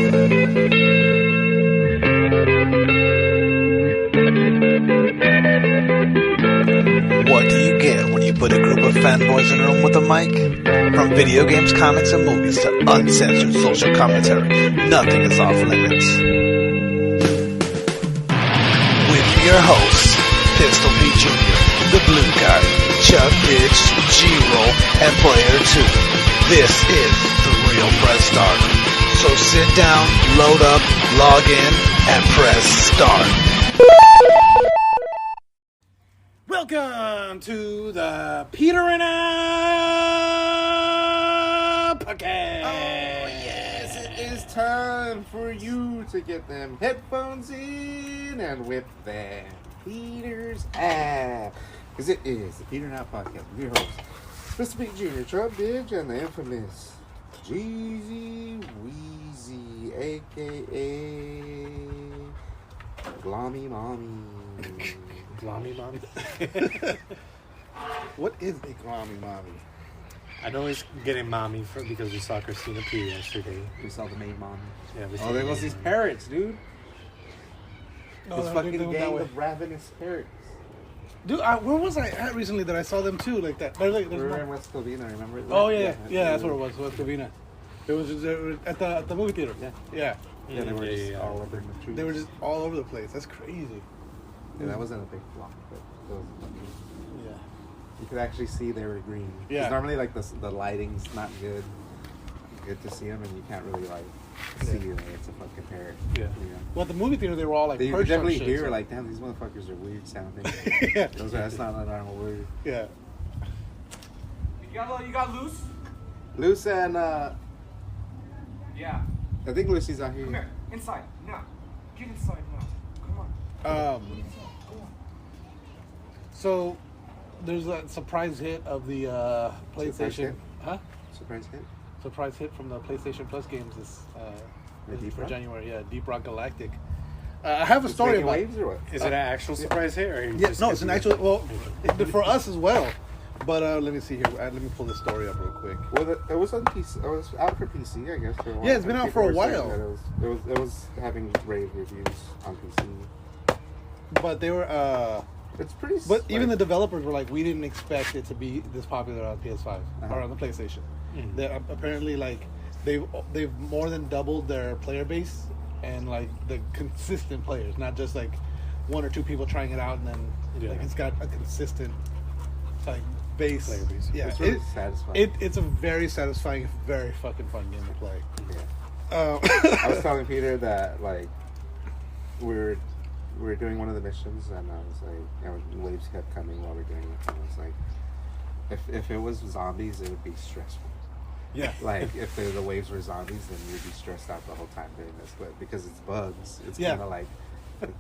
What do you get when you put a group of fanboys in a room with a mic? From video games, comics, and movies to uncensored social commentary, nothing is off limits. With your hosts, Pistol Pete Jr., The Blue Guy, Chuck Bitch, G-Roll, and Player 2. This is The Real Press Start. So sit down, load up, log in, and press start. Welcome to the Peter and I podcast. Oh, yes, it is time for you to get them headphones in and whip them Peter's ass. Because it is the Peter and I podcast with your host, Mr. Pete Jr., Trump Bitch, and the infamous Jeezy Weezy, a.k.a. Glommy Mommy. Glommy Mommy? What is a Glommy Mommy? I know he's getting mommy because we saw Christina P yesterday. We saw the main mommy. Yeah, we saw Oh, there was these parrots, dude. No, This fucking gang of ravenous parrots. Dude, where was I at recently that I saw them too? Like that. We were in West Covina, remember? Oh yeah, that's what it was. West Covina. It was just, at the movie theater. Yeah, they were just all over the trees. They were just all over the place. That's crazy. Yeah, that wasn't a big flock, but it was fucking. Yeah. You could actually see they were green. Yeah. 'Cause normally, like the lighting's not good. Good to see them, and you can't really like see that it's a fucking parrot. Yeah. You know? Well, at the movie theater, they were all like You perched on definitely shit, hear so- like, damn, these motherfuckers are weird sounding. Yeah. That's not a normal word. Yeah. You got loose? Luce and Yeah. I think Lucy's out here. Come here. Inside. Now. Get inside now. Come on. So, there's a surprise hit of the PlayStation. hit? Huh? Surprise hit. Surprise hit from the PlayStation Plus games this Deep for Rock? January. Yeah, Deep Rock Galactic. I have a It's story making about. waves or what? Is it an actual surprise hit? Or Yeah, no, it's an actual. Well, for us as well. But let me see here. Let me pull the story up real quick. Well, it was on PC. It was out for PC, I guess. For a while. Yeah, it's been out for a People were saying while. that it was having rave reviews on PC. But they were. It's pretty. But even the developers were like, we didn't expect it to be this popular on PS5 or on the PlayStation. They apparently like they've more than doubled their player base and like the consistent players, not just like one or two people trying it out and then like it's got a consistent like base. Player base. Yeah, it's really satisfying. It's a very satisfying, very fucking fun game to play. Yeah. I was telling Peter that like we were doing one of the missions, and I was like, waves kept coming while we were doing it. And I was like, if it was zombies, it would be stressful. Yeah, Like if the waves were zombies, then you'd be stressed out the whole time doing this. But because it's bugs, it's kind of like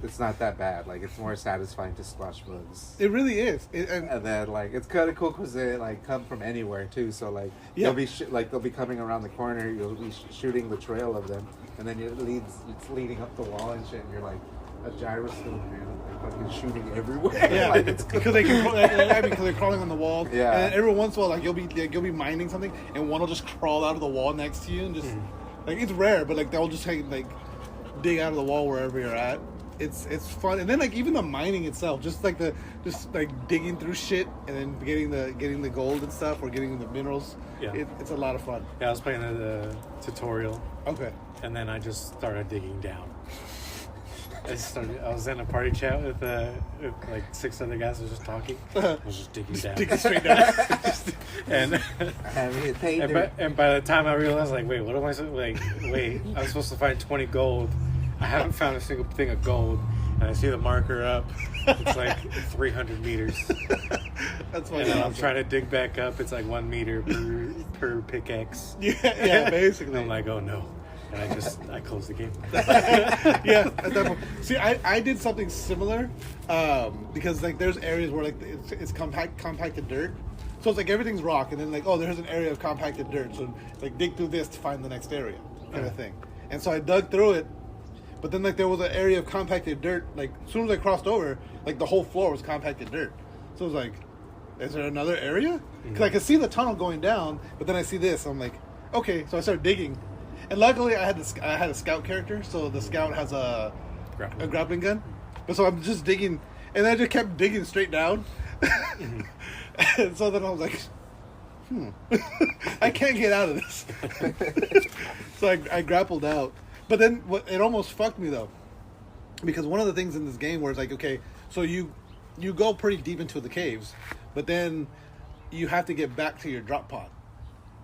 it's not that bad. Like it's more satisfying to squash bugs. it really is. And And then like it's kind of cool because they like come from anywhere too. So like they'll be they'll be coming around the corner. You'll be shooting the trail of them, and then it's leading up the wall and shit. And you're like a gyroscope, man, like fucking shooting everywhere. yeah, Like, it's cool. because because they're crawling on the wall. Yeah. And then every once in a while, like you'll be minding something, and one will just crawl out of the wall next to you, and just like it's rare, but like they'll just like dig out of the wall wherever you're at. It's fun, and then like even the mining itself, just like digging through shit and then getting the gold and stuff, or getting the minerals. Yeah. It's a lot of fun. Yeah, I was playing the tutorial, Okay. and then I just started digging down. I was in a party chat with like 6 other guys. I was just talking. I was just digging down. Digging straight down. I haven't hit pay dirt. and by the time I realized, like, wait, what am I supposed I'm supposed to find 20 gold. I haven't found a single thing of gold, and I see the marker up. It's like 300 meters. That's funny. And then I'm trying to dig back up. It's like 1 meter per pickaxe. Yeah, basically. And I'm like, oh no. And I closed the game. Yeah, at that point. See, I did something similar because like there's areas where like it's compacted dirt, so it's like everything's rock, and then like there's an area of compacted dirt, so like dig through this to find the next area kind of thing. And so I dug through it, but then like there was an area of compacted dirt. Like as soon as I crossed over, like the whole floor was compacted dirt. So I was like, is there another area? Because I could see the tunnel going down, but then I see this. I'm like, okay. So I started digging. And luckily, I had a scout character, so the scout has a grappling gun. But so I'm just digging, and I just kept digging straight down. And so then I was like, I can't get out of this. So I grappled out. But then it almost fucked me though, because one of the things in this game where it's like, okay, so you go pretty deep into the caves, but then you have to get back to your drop pod.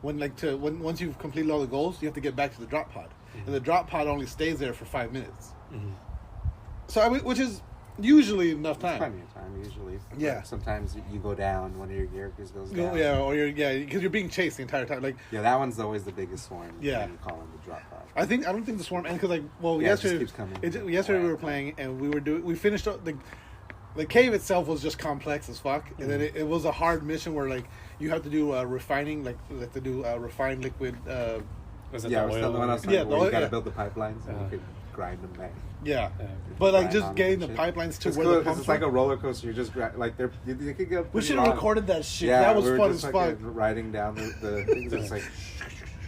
Once you've completed all the goals, you have to get back to the drop pod, and the drop pod only stays there for 5 minutes. So which is usually enough time. Plenty of time usually. Yeah. Like sometimes you go down, one of your characters goes down. Because you're being chased the entire time. Like that one's always the biggest one. Yeah. You call him the drop pod. I don't think the swarm ends because it just keeps coming. Yesterday we were playing and we finished the cave itself was just complex as fuck, and then it was a hard mission where like you have to do refining, like to do refined liquid. Was it the oil? the one I was Yeah, where you gotta yeah. build the pipelines and you could grind them back. Yeah, but like grind just on getting them the and shit. pipelines to It's where cool the 'cause pumps it's like are. a roller coaster. You just like you could go. We pretty should have long. recorded that shit. Yeah, that was we were fun just as fucking fuck. riding down the things. It's like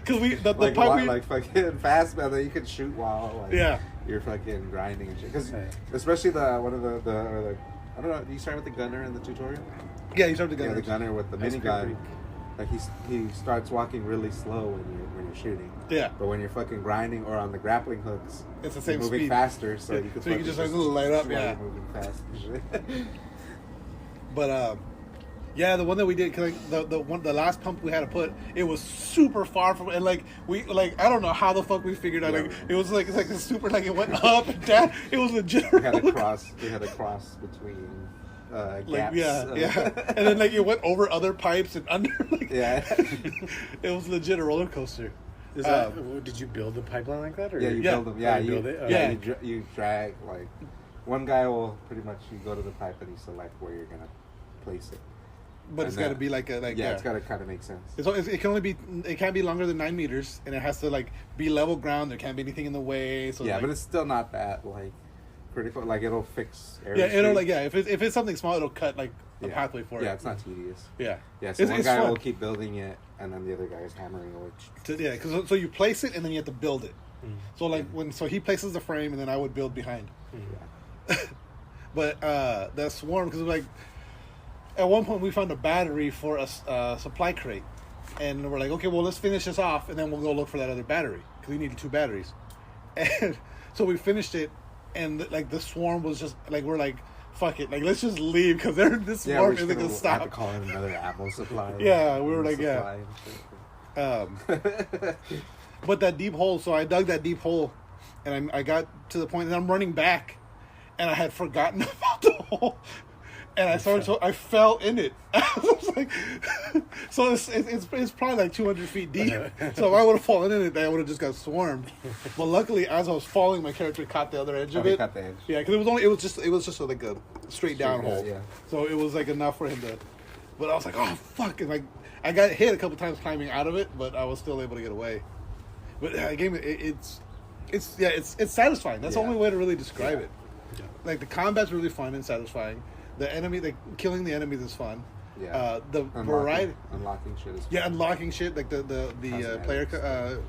Because the like pipe like fucking fast, man. That you can shoot while Yeah. you're fucking grinding and shit. Because especially one of the I don't know. Do you start with the gunner in the tutorial? yeah, you start to Yeah, go. the gunner with the That's minigun. pretty- Like he starts walking really slow when you're shooting. Yeah. But when you're fucking grinding or on the grappling hooks, It's the same you're moving speed. faster, so Yeah. you can So you can just, like, light up, shoot while yeah. you're moving fast. and shit. But yeah, the one that we did, cause like the last pump we had to put, it was super far from, and like I don't know how the fuck we figured out. Yeah. Like it was like a super, like it went up and down. It was legit. we had a cross between Like gaps. yeah, and then like it went over other pipes and under. Like, Yeah. it was legit a roller coaster. Is that, did you build the pipeline like that? Or Yeah, you Yeah. build them. Yeah, Oh, you you build it? Oh. yeah, Yeah. you drag like one guy will pretty much you go to the pipe and you select where you're gonna place it. But it's And got to then- be like it's got to kind of make sense. It can only be, it can't be longer than 9 meters, and it has to like be level ground. There can't be anything in the way. So Yeah, like, but it's still not that like critical. Like it'll fix. yeah, it'll street. like if it's something small, it'll cut like a Yeah. pathway for it. Yeah, it's not tedious. Yeah, Yeah, so one it's guy fun. will keep building it, and then the other guy is hammering away. Yeah, because so you place it and then you have to build it. Mm. So like so he places the frame and then I would build behind. Yeah. But that swarm, because like at one point we found a battery for a supply crate, and we're like, okay, well let's finish this off and then we'll go look for that other battery because we needed 2 batteries. And so we finished it, and like the swarm was just like, we're like, fuck it, like let's just leave because this Yeah, swarm we're just isn't gonna have to stop. call in another ammo supply. Yeah, we were like, Supply yeah. and shit. But that deep hole, so I dug that deep hole, and I got to the point that I'm running back, and I had forgotten about the hole, and I fell in it. I was like, so it's probably like 200 feet deep. So if I would have fallen in it, I would have just got swarmed. But luckily, as I was falling, my character caught the other edge of he it. caught the edge. Yeah, because it was just like a straight down Straight down, hole. yeah. So it was like enough for him to. But I was like, oh fuck! And like I got hit a couple times climbing out of it, but I was still able to get away. But again, it's satisfying. That's the Yeah. only way to really describe it. Yeah. Like the combat's really fun and satisfying. The enemy, like killing the enemies is fun. Yeah. The variety. Unlocking shit is Yeah, fun. unlocking shit like the player. Cosmetics.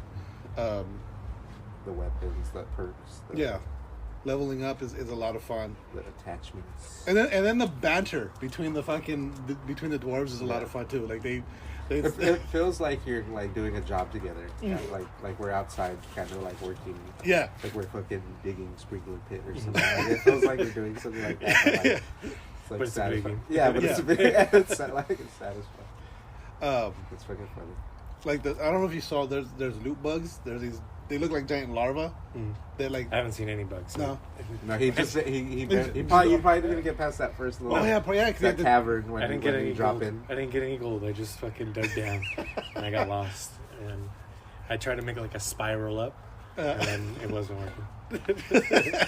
The weapons, the perks. Yeah, leveling up is a lot of fun. The attachments. And then the banter between the dwarves is a lot of fun too. Like they It feels like you're like doing a job together. Like we're outside, kind of like working. yeah. Like we're fucking digging sprinkler pit or something. Like, it feels like we're doing something like that. But, like, it's like But it's a video game. Yeah, but it's a big. It's satisfying. It's fucking funny. Like I don't know if you saw. There's loot bugs. There's these. They look like giant larvae. They're like I haven't seen any bugs. no. No, he probably didn't even get past that first little. Oh yeah, cause that cavern when I didn't get when any you drop gold. in. I didn't get any gold. I just fucking dug down, and I got lost. And I tried to make like a spiral up, and then it wasn't working.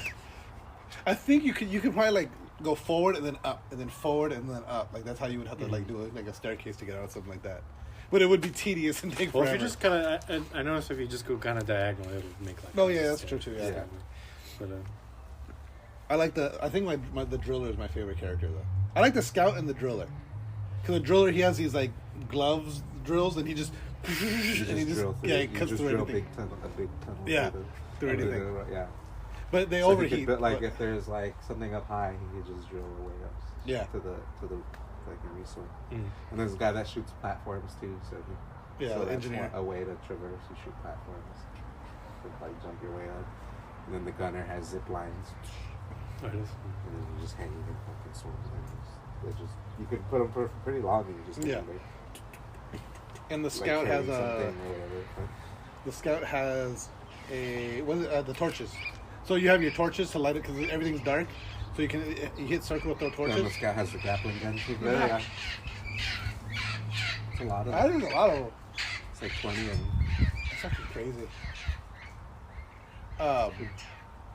I think you could probably like go forward and then up and then forward and then up. Like that's how you would have to like do it, like a staircase to get out, something like that. But it would be tedious and take Well, forever. if you just kind of, I noticed if you just go kind of diagonal, it'll make like. Oh, yeah, that's true, too, yeah. But I think the driller is my favorite character though. I like the scout and the driller. Because the driller, he has these like gloves drills and he just and he just drill through. yeah, he You cuts just through drill anything. a big tunnel. Yeah, through through anything. yeah. But they So he overheat. could build, like but- if there's like something up high, he could just drill away up. Yeah. To the like a resource. Mm. And there's a guy that shoots platforms too. So Yeah, so the that's engineer. a way to traverse. You shoot platforms to like jump your way up. And then the gunner has zip lines. Oh, it is. And then you just hang in fucking swords. And just you could put them for pretty long. And you just Yeah. like, And the like scout has carrying a. something or whatever. The scout has a what is it, the torches. So you have your torches to light it because everything's dark. So you can you hit circle with the And torches. the scout has the grappling gun too. Yeah. Yeah. It's a lot of I think there's a lot of them. It's like 20 and That's fucking crazy.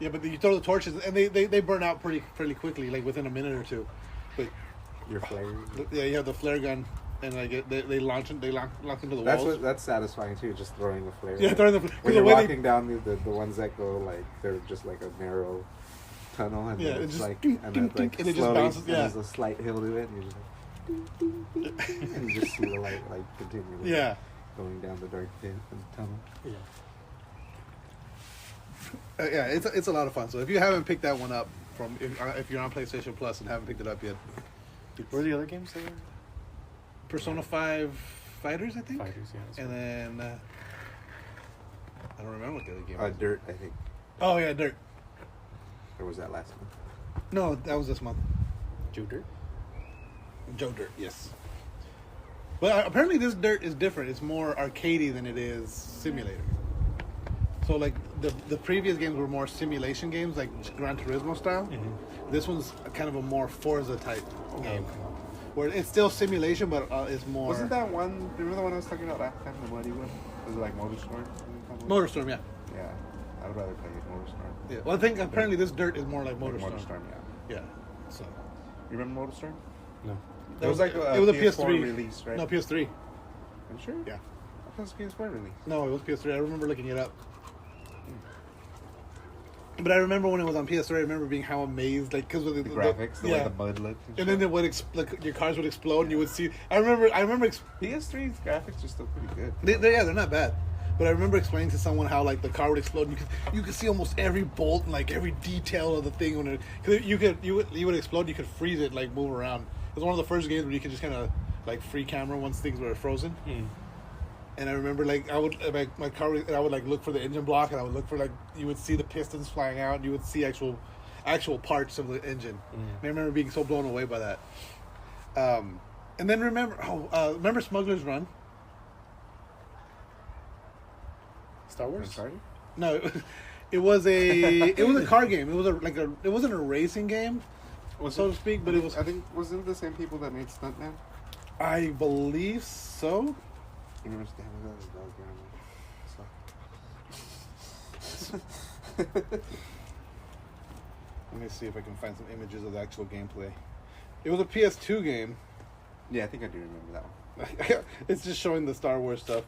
Yeah, but you throw the torches and they burn out pretty quickly, like within a minute or two. But your flares. yeah, you have the flare gun, and like they launch into the That's walls. that's satisfying too. Just throwing the flare. Yeah, throwing the When the you're way walking down the ones that go like they're just like a narrow tunnel and Yeah, then it it's just like dink, and dink, then dink, like and it just slowly, bounces, and yeah. there's a slight hill to it and you're just like ding, ding, ding, and you just see the light like continually Yeah. going down the dark pit and tunnel. Yeah. Yeah, it's a lot of fun. So if you haven't picked that one up from if you're on PlayStation Plus and haven't picked it up yet, What are the other games there? Persona 5 Fighters, I think. Fighters, yeah. that's And right. then I don't remember what the other game was. Dirt, I think. Oh yeah, Dirt. Or was that last one? No, that was this month. Joe Dirt? Joe Dirt, yes. But apparently this Dirt is different. It's more arcadey than it is simulator. So like the previous games were more simulation games, like Gran Turismo style. Mm-hmm. This one's kind of a more Forza type game, Okay. where it's still simulation, but it's more. Wasn't that one? Remember the one I was talking about last time? The muddy one? Was it like Motorstorm? Motorstorm? Yeah. Yeah, I would rather play Motorstorm. Yeah. Well, I think apparently this Dirt is more like Like Motorstorm. Motorstorm, yeah. Yeah. So You remember Motorstorm? No. It was like a it was a PS4 PS3 release, right? No, PS3. Are you sure? Yeah. I thought it was PS4 release. No, it was PS3. I remember looking it up. But I remember when it was on PS3, I remember being how amazed, like, because of The graphics, the way yeah. the mud looked. And then it would like your cars would explode, and you would see. I remember. PS3's graphics are still pretty good. They're not bad. But I remember explaining to someone how like the car would explode. And you could see almost every bolt and like every detail of the thing when it. Because you would explode. You could freeze it, like move around. It was one of the first games where you could just kind of like free camera once things were frozen. Mm. And I remember like I would my car. I would like look for the engine block, and I would look for like you would see the pistons flying out, and you would see actual parts of the engine. And I remember being so blown away by that. And then remember Smuggler's Run? Star Wars? I'm sorry? No, it was a car game. It was it wasn't a racing game, so to speak, but it was. I think wasn't it the same people that made Stuntman? I believe so. You remember that was Let me see if I can find some images of the actual gameplay. It was a PS2 game. Yeah, I think I do remember that one. It's just showing the Star Wars stuff.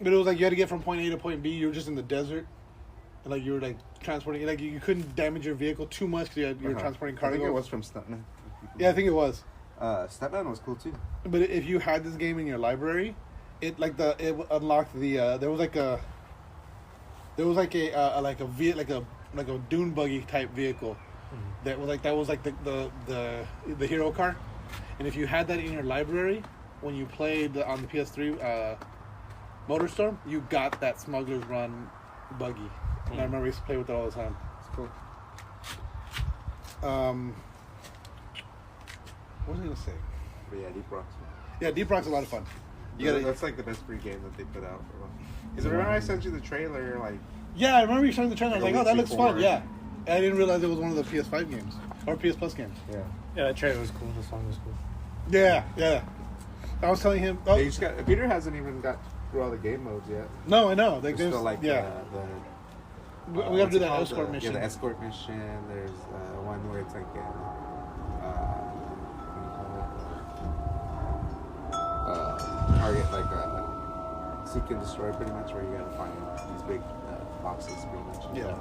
But it was like you had to get from point A to point B. You were just in the desert, and like you were like transporting. Like you couldn't damage your vehicle too much because you were transporting I cargo. think it was from Stuntman. Yeah, I think it was. Stuntman was cool too. But if you had this game in your library, it unlocked the there was like a dune buggy type vehicle that was like the hero car, and if you had that in your library when you played on the PS3 Motorstorm, you got that Smuggler's Run buggy. And I remember I used to play with it all the time. It's cool. What was I gonna say? But yeah, Deep Rock. Yeah, Deep Rock's a lot of fun. That's like the best free game that they put out. Because remember I sent you the trailer, like Yeah, I remember you showing the trailer. I was like, oh, that looks fun. before. Yeah. And I didn't realize it was one of the PS5 games or PS Plus games. yeah. Yeah, that trailer was cool. The song was cool. Yeah, yeah. I was telling him. Oh, Yeah, you just got, Peter hasn't even got through all the game modes yet. no, I know. Like, There's there's still like yeah. We gotta what's do it that called? escort mission. Yeah, the escort mission. There's one where it's like target like seek and destroy pretty much, where you gotta find these big boxes pretty much. Yeah.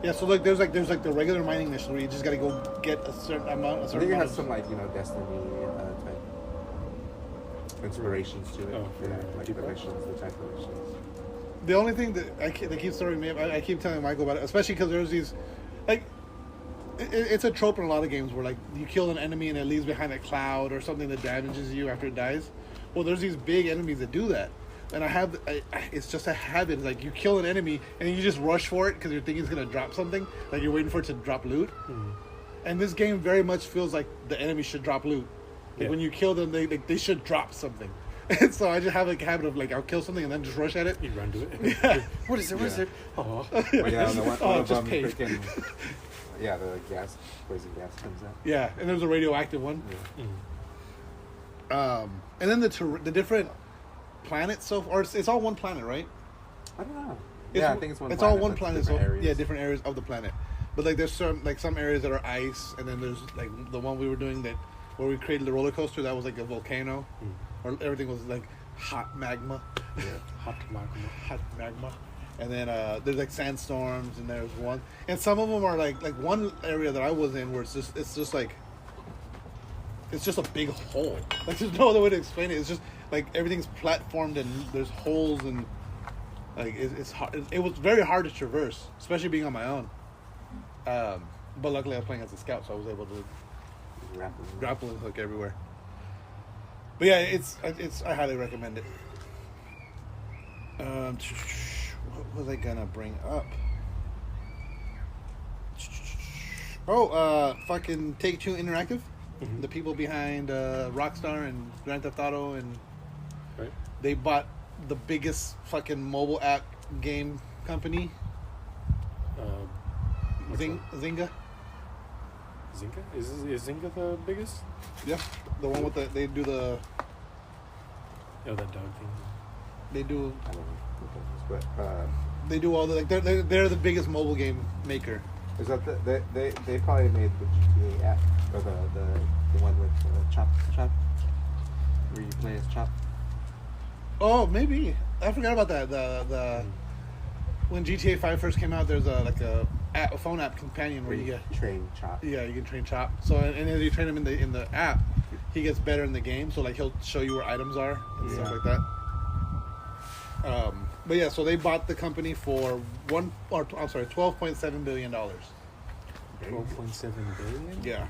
Yeah, so like there's the regular mining mission where you just gotta go get a certain amount. I think it has some like Destiny type. inspirations to it. Oh, Yeah, for like Deep the Rock? missions, the type of missions. The only thing that keeps throwing me up, I keep telling Michael about it, especially because there's these, like, it's a trope in a lot of games where, like, you kill an enemy and it leaves behind a cloud or something that damages you after it dies. Well, there's these big enemies that do that. And it's just a habit. It's like you kill an enemy and you just rush for it because you're thinking it's going to drop something. Like you're waiting for it to drop loot. Mm-hmm. And this game very much feels like the enemy should drop loot. Like when you kill them, they should drop something. And so I just have like a habit of like I'll kill something and then just rush at it. You run to it. Yeah. What is it? What is it? Oh. Yeah, and one of just them pay. freaking... Yeah, the poison gas comes out. Yeah, and there's a radioactive one. Yeah. Mm. And then the different planets. So or it's all one planet, right? I don't know. I think it's one. It's planet, all one but planet. different So areas. yeah, different areas of the planet. But like there's some areas that are ice, and then there's like the one we were doing where we created the roller coaster that was like a volcano, or everything was like hot magma. Yeah. Hot magma. And then there's like sandstorms, and there's one, and some of them are like one area that I was in where it's just a big hole. Like there's no other way to explain it. It's just like everything's platformed and there's holes and like it's hard. It was very hard to traverse, especially being on my own. But luckily I was playing as a scout, so I was able to grapple and hook everywhere. But yeah, I highly recommend it. What was I gonna bring up? Fucking Take-Two Interactive, the people behind Rockstar and Grand Theft Auto, and Right. they bought the biggest fucking mobile app game company, Zynga. Zynga? Is Zynga the biggest? Yeah, the one with they do the Oh, that dog thing. they do I don't know what that is, but they do all the like they're the biggest mobile game maker. is that they probably made the GTA app or the one with Chop where you play as Chop. Oh, maybe I forgot about that. The when GTA 5 first came out, there's a phone app companion where you get train Chop. yeah, you can train Chop. So and as you train him in the app, he gets better in the game. So like he'll show you where items are and stuff like that. But yeah, so they bought the company for $12.7 billion. 12.7 billion? Yeah.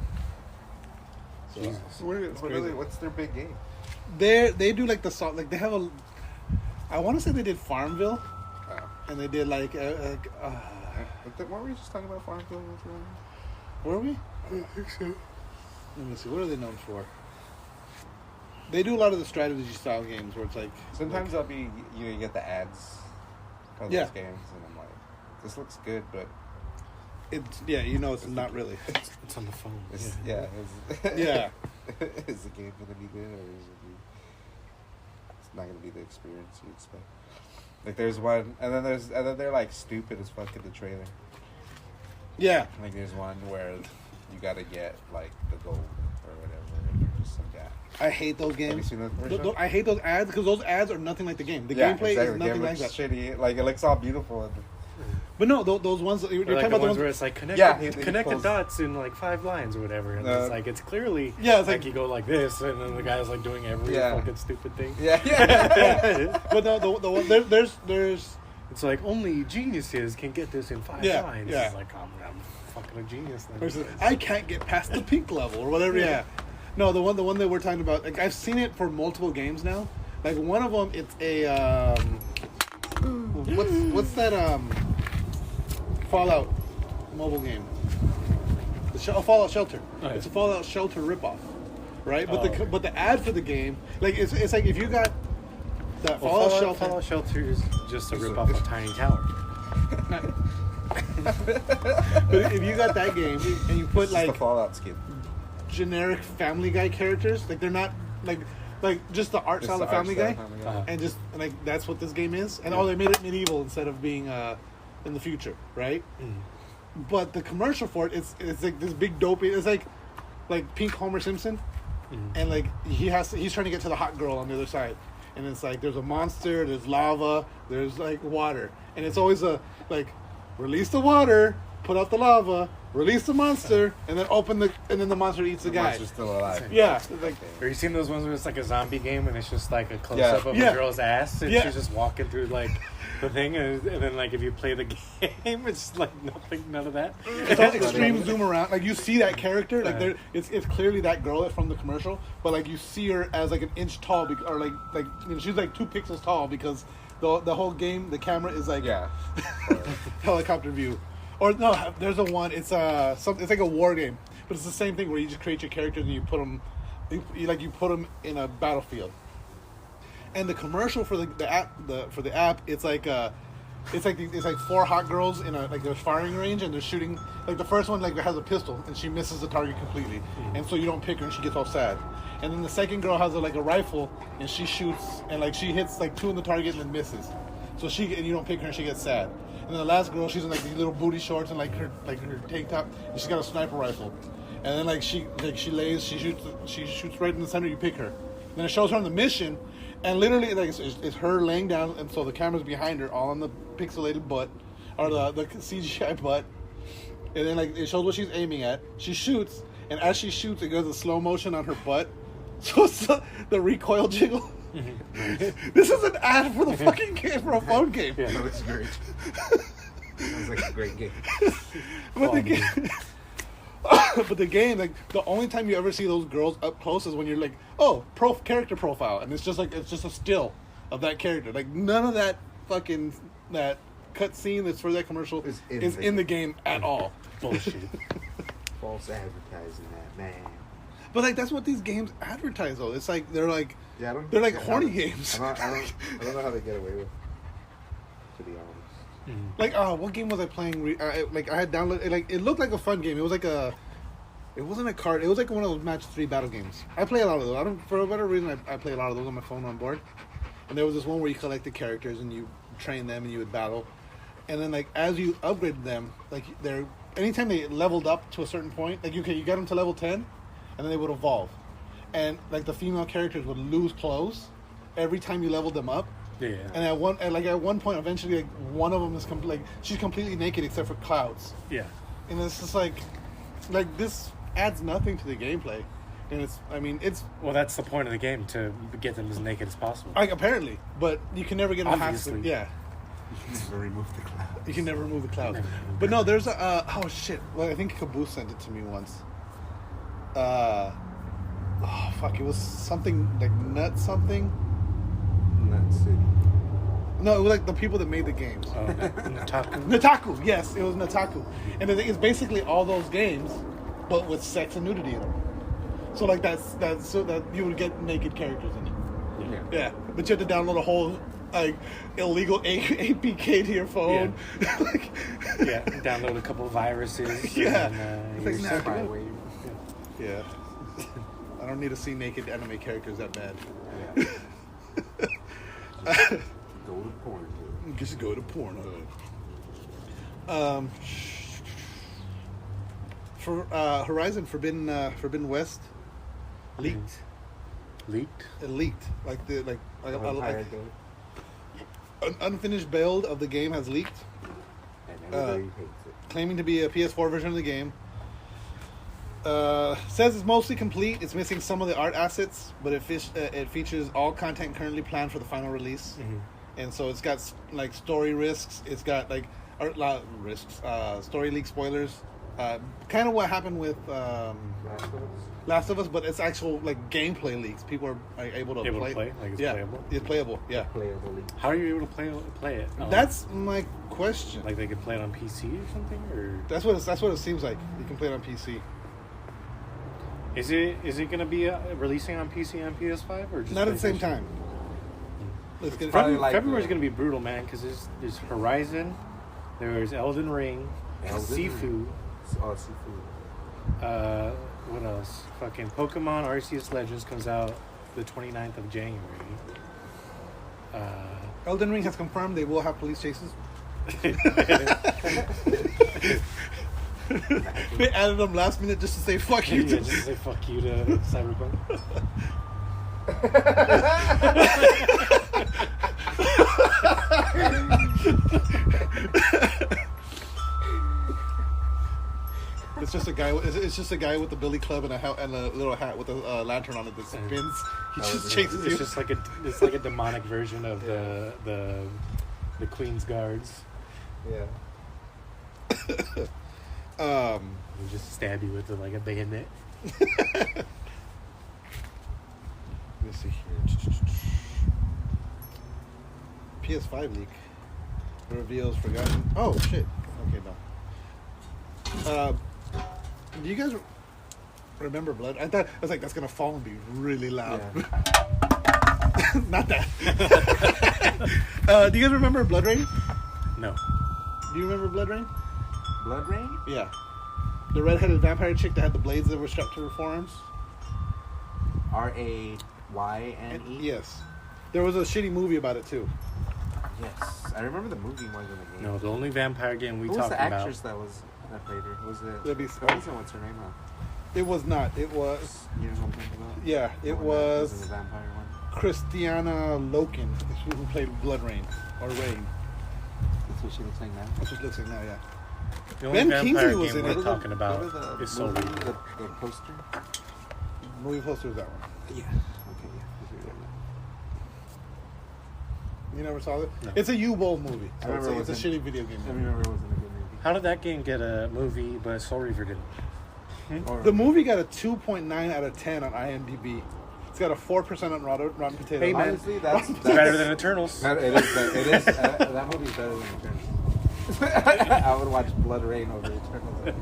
So Jesus. What's their big game? they do like the song, like they have I want to say they did Farmville, and they did like What were we just talking about Farmville? were we? I think so. Let me see. What are they known for? They do a lot of the strategy style games where it's like Sometimes I'll be, you get the ads of Yeah. those games, and I'm like, this looks good, but it's it's not really. It's on the phone. it's, Yeah. Yeah. Is the game going to be good, or is it's not going to be the experience you expect? Like there's one, and then they're like stupid as fuck in the trailer. Yeah. Like there's one where you got to get like the gold or whatever, and you're just some guy. I hate those Have you games. seen that commercial? I hate those ads because those ads are nothing like the game. The gameplay is The nothing game like looks that. shitty. Like it looks all beautiful. And, But no, those ones you're Or talking like about the the ones where ones. it's like connect he the pulls- dots in like 5 lines or whatever, and it's clearly Yeah, it's like like- you go like this, and then the guy's like doing every fucking stupid thing. yeah. But no, the one there's It's like only geniuses can get this in 5 Yeah, lines. yeah. It's like I'm fucking a genius then. versus I can't get past the pink level or whatever. Yeah. No, the one that we're talking about. Like I've seen it for multiple games now. Like one of them, it's a what's that Fallout mobile game? Fallout Shelter. Oh, yeah. It's a Fallout Shelter ripoff, right? But Oh. but the ad for the game, like it's like if you got that Well, Fallout Shelter. Shelter is just a ripoff of Tiny Tower. But if you got that game and you put It's just like the Fallout skin. generic Family Guy characters, like they're not like just the art Just style the of Family art Guy, style of Family Guy. Uh-huh. and just like that's what this game is. And they made it medieval instead of being in the future, right? But the commercial for it's like this big dopey. It's like pink Homer Simpson, and like he's trying to get to the hot girl on the other side, and it's like there's a monster, there's lava, there's like water, and it's always a like release the water, put out the lava, release the monster, and then and then the monster eats the guy. Monster's still alive. Yeah, like Or you seen those ones where it's like a zombie game and it's just like a close up of Yeah. a girl's ass and Yeah. she's just walking through like the thing and then like if you play the game it's like none of that. it's all extreme zoom around. Like you see that character, like it's clearly that girl from the commercial, but like you see her as like an inch tall, or like you know, she's like 2 pixels tall because the whole game the camera is like helicopter view. Or no, there's a one. It's it's like a war game, but it's the same thing where you just create your characters and you put them, you put them in a battlefield. And the commercial for the app, it's like 4 hot girls in a there's firing range and they're shooting. Like the first one has a pistol and she misses the target completely, and so you don't pick her and she gets all sad. And then the second girl has a rifle and she shoots and she hits 2 in the target and then misses. So you don't pick her and she gets sad. And then the last girl, she's in these little booty shorts and her tank top, and she's got a sniper rifle. And then she shoots right in the center. You pick her. Then it shows her on the mission, and literally it's her laying down, and so the camera's behind her, all on the pixelated butt or the CGI butt. And then it shows what she's aiming at. She shoots, and as she shoots, it goes in slow motion on her butt. So it's the recoil jiggle. This is an ad for the fucking game, for a phone game. Yeah, no, it's great. Sounds like a great game. But the game, the only time you ever see those girls up close is when you're character profile, and it's just a still of that character. None of that fucking that cut scene that's for that commercial is in the game at all. Bullshit. False advertising, that man. But that's what these games advertise though. It's they're horny games. I don't know how they get away with it, to be honest. What game was I playing? I had downloaded. It looked like a fun game. It was it wasn't a card. It was one of those match 3 battle games. I play a lot of those. For whatever reason, I play a lot of those on my phone on board. And there was this one where you collected characters and you train them and you would battle. And then as you upgraded them, anytime they leveled up to a certain point, you get them to level 10. And then they would evolve, and the female characters would lose clothes every time you leveled them up. Yeah. And at one point, eventually, one of them is she's completely naked except for clouds. Yeah. And it's just this adds nothing to the gameplay, and it's well, that's the point of the game, to get them as naked as possible. Apparently, but you can never get them past Obviously. yeah. You can never remove the clouds. You can never remove the clouds. But no, there's oh shit. Well, I think Caboose sent it to me once. It was something Nut something. Nut City. No, it was the people that made the games. Nataku, yes, it was Nataku. And the thing is basically all those games, but with sex and nudity in them. So that's so that you would get naked characters in it. Yeah, but you have to download a whole illegal APK to your phone. Yeah, download a couple viruses. Yeah. And, It's you're Spyware. Yeah. I don't need to see naked anime characters that bad. Yeah. Go to Pornhub. Just go to Pornhub. For Horizon Forbidden West leaked. It leaked. An unfinished build of the game has leaked. And everybody hates it. Claiming to be a PS4 version of the game. Says it's mostly complete. It's missing some of the art assets, but it features all content currently planned for the final release. Mm-hmm. And so it's got story risks. It's got art risks, story leak spoilers. Kind of what happened with Last of Us, but it's actual gameplay leaks. People are able to play. It's playable. It's playable. Yeah. Playable. How are you able to play it? That's my question. They could play it on PC or something, or That's what it seems like. You can play it on PC. is it going to be releasing on PC and PS5 or just Not at the same PlayStation? time. Let's get it. Probably February's going to be brutal, man, because there's Horizon, there's Elden Ring, Sifu. Oh, Sifu. What else? Fucking Pokemon Arceus Legends comes out the 29th of January. Elden Ring has confirmed they will have police chases. They added them last minute just to say fuck you. Yeah, just to say fuck you to Cyberpunk. guy. It's just a guy with a billy club and a little hat with a lantern on it that spins. He just chases you. It's just like a demonic version of the Queen's Guards. Yeah. They just stab you with like a bayonet. Let me see here. PS5 leak reveals forgotten. Oh shit. Okay, no. Do you guys remember Blood? I was like, that's gonna fall and be really loud. Yeah. Not that. Do you guys remember BloodRayne? No. Do you remember BloodRayne? BloodRayne? Yeah. The redheaded vampire chick that had the blades that were strapped to her forearms? RAYNE? Yes. There was a shitty movie about it too. Yes. I remember the movie more than the game. No, the only vampire game we Who was talked the about. actress that played her? Was it? That'd be That wasn't what's her name now. It was not. It was. You know what I'm thinking about? Yeah, The it one that was in the vampire one. Christiana Loken, who played BloodRayne or Rain. That's what she looks like now. That's what she looks like now. Yeah. The only Ben vampire Kingsley was game in we're it. talking about What are the is Soul movie- Reaper. The poster? Movie poster was that one. Yeah. Okay, yeah. You never saw it? No. It's a U-Bowl movie. I So remember it's a it was shitty video game. I movie. remember it wasn't a good movie. How did that game get a movie, but Soul Reaper didn't? Or- The movie got a 2.9 out of 10 on IMDb. It's got a 4% on Rotten Potatoes. Hey, man. Honestly, that's It's better than Eternals. It is. That movie's better than Eternals. I would watch BloodRayne over Eternals.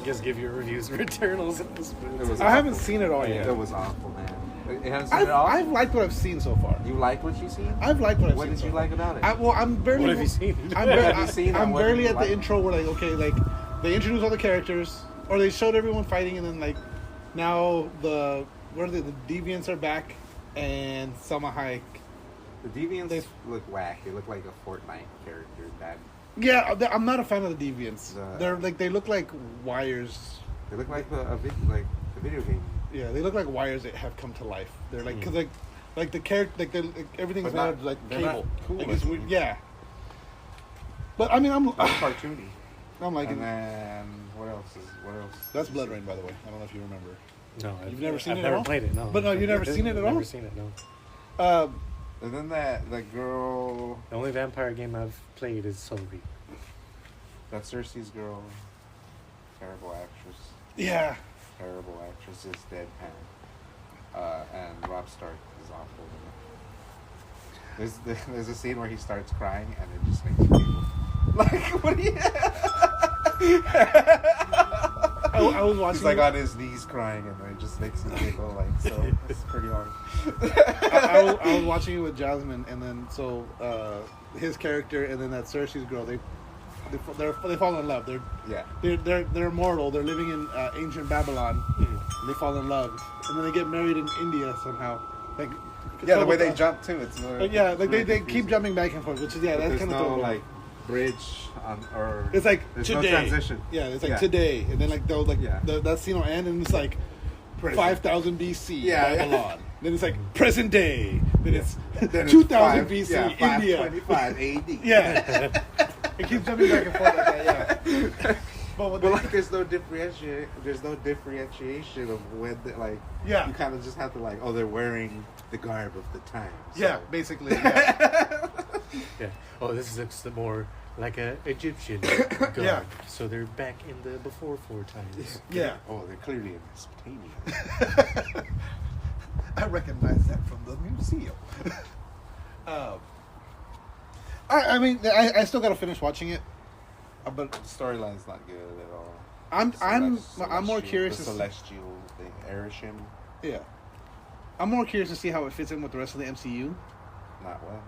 Just give your reviews for Eternals at this point. It was I haven't awful. seen it all yet. It was awful, man. It hasn't seen it all? I've liked what I've seen so far. You like what you've seen? I've liked what I've What seen. did so you far. like about it? I'm barely. What have you seen? I'm barely, Have you seen I'm it? What barely did you at the like? intro where like, okay, like they introduced all the characters, or they showed everyone fighting, and then like now the Deviants are back, and Selma Hayek. The Deviants look whack. They look like a Fortnite character. That Yeah, I'm not a fan of the Deviants. The- They look like wires. they look like a video game. Yeah, they look like wires that have come to life. They're like, cause like the character, like everything's But not- not like they're cable. not cool Like, it's looking. weird. Yeah. But I mean, I'm Cartoony. liking. And then what else? That's BloodRayne, by the way. I don't know if you remember. No, You've never seen I've it never at all? played it, no. But no, you've never seen it at all? Never seen it, no. And then the girl, The only vampire game I've played is Soul Reaper. that Cersei's girl, terrible actress. Yeah. Terrible actress is deadpan. And Rob Stark is awful. There's a scene where he starts crying and it just makes me giggle. Like, what do you... I was watching. He's like on his knees crying and it just makes me giggle. Like, so it's pretty hard. I was watching it with Jasmine, and then so his character, and then that Cersei's girl, they fall in love. Yeah. They're immortal. They're living in ancient Babylon. And they fall in love, and then they get married in India somehow. Like Yeah, the way they jump too. It's more, Like, yeah, like really they confusing. keep jumping back and forth, which is But that's there's kind of no like bridge or It's like there's today. no transition. Yeah, it's like today, and then like they'll like Yeah. that scene will end, and it's like 5,000 BC Yeah, yeah. Babylon. Then it's like present day. Then it's Then it's 2000 5 BC yeah, India. 525 AD. Yeah, it keeps jumping back and forth like that. Yeah, But like, there's no differentiation of when, like, Yeah. you kind of just have to like, oh, they're wearing the garb of the time. So. yeah, basically. Yeah. Yeah. Oh, this looks more like a Egyptian god. Yeah. So they're back in the before 4 times. Yeah. Oh, they're clearly in Mesopotamia. I recognize that from the museum. I mean, I still gotta finish watching it, but The storyline's not good at all. I'm more curious The to see, celestial, the Arishem, yeah. I'm more curious to see how it fits in with the rest of the MCU. not well.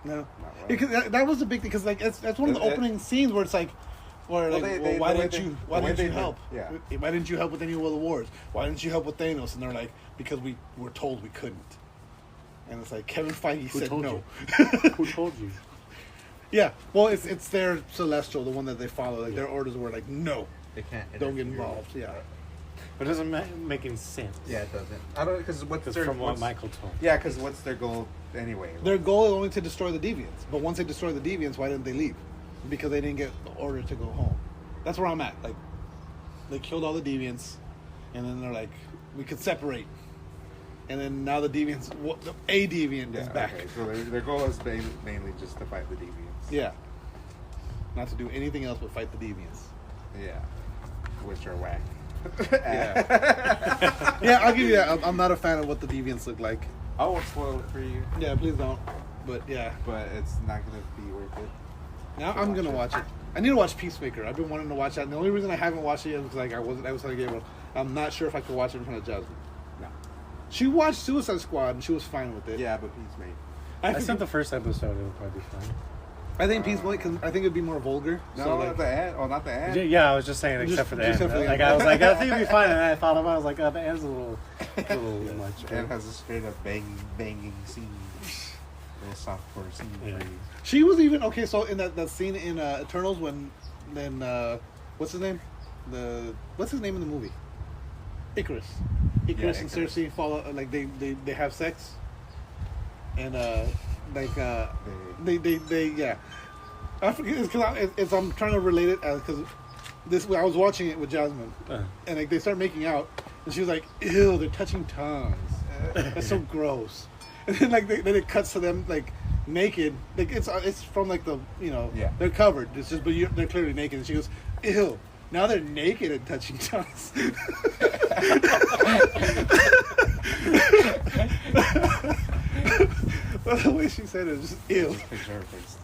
No, Not well. because that was the big thing. Because like that's one of the opening scenes where it's like, where Well, like, they- why the way didn't they- you the way they help? did- yeah. Why didn't you help with any of the wars? Why didn't you help with Thanos? And they're like, because we were told we couldn't. And it's like Kevin Feige Who said told no. Who told you? Yeah, well, it's their celestial, the one that they follow. Like their orders were like, no, They can't. don't get interfere. involved. Yeah, But it doesn't make any sense. Yeah, it doesn't. I don't because what's Because their from what what's- Michael told. Yeah, because what's their goal anyway? their goal is only to destroy the deviants. But once they destroy the deviants, why didn't they leave? because they didn't get the order to go home. That's where I'm at. Like, they killed all the deviants, and then they're like, we could separate. And then now the deviants, a deviant is back. Okay. So their goal is mainly just to fight the deviants. Yeah. Not to do anything else but fight the deviants. Yeah. Which are whack. Yeah. Yeah, I'll give you that. I'm not a fan of what the deviants look like. I won't spoil it for you. Yeah, please don't. But yeah. But it's not going to be worth it. Now I'm going to watch it. I need to watch Peacemaker. I've been wanting to watch that. And the only reason I haven't watched it yet is like I was telling Gabriel, I'm not sure if I could watch it in front of Jasmine. No. She watched Suicide Squad and she was fine with it. Yeah, but Peacemaker. I think the first episode it would probably be fine. I think Peacemaker, because I think it'd be more vulgar. No, so, not the ad. Oh, not the ad. Yeah, I was just saying, except for the end. Like I was like, I think it'd be fine, and then I thought about it, I was like, oh, the end's a little much. And has a straight up banging scene. Little softcore scene for you. She was even okay. So in that scene in Eternals when what's his name? What's his name in the movie? Icarus and Icarus. Cersei fall like they have sex, and they yeah. I forget because I'm trying to relate it because I was watching it with Jasmine and like they start making out and she was like, ew, they're touching tongues. That's so gross. And then like then it cuts to them like naked, like it's from like the they're covered. It's just they're clearly naked, and she goes, ew. Now they're naked and touching tongues. Well, the way she said it was just ew.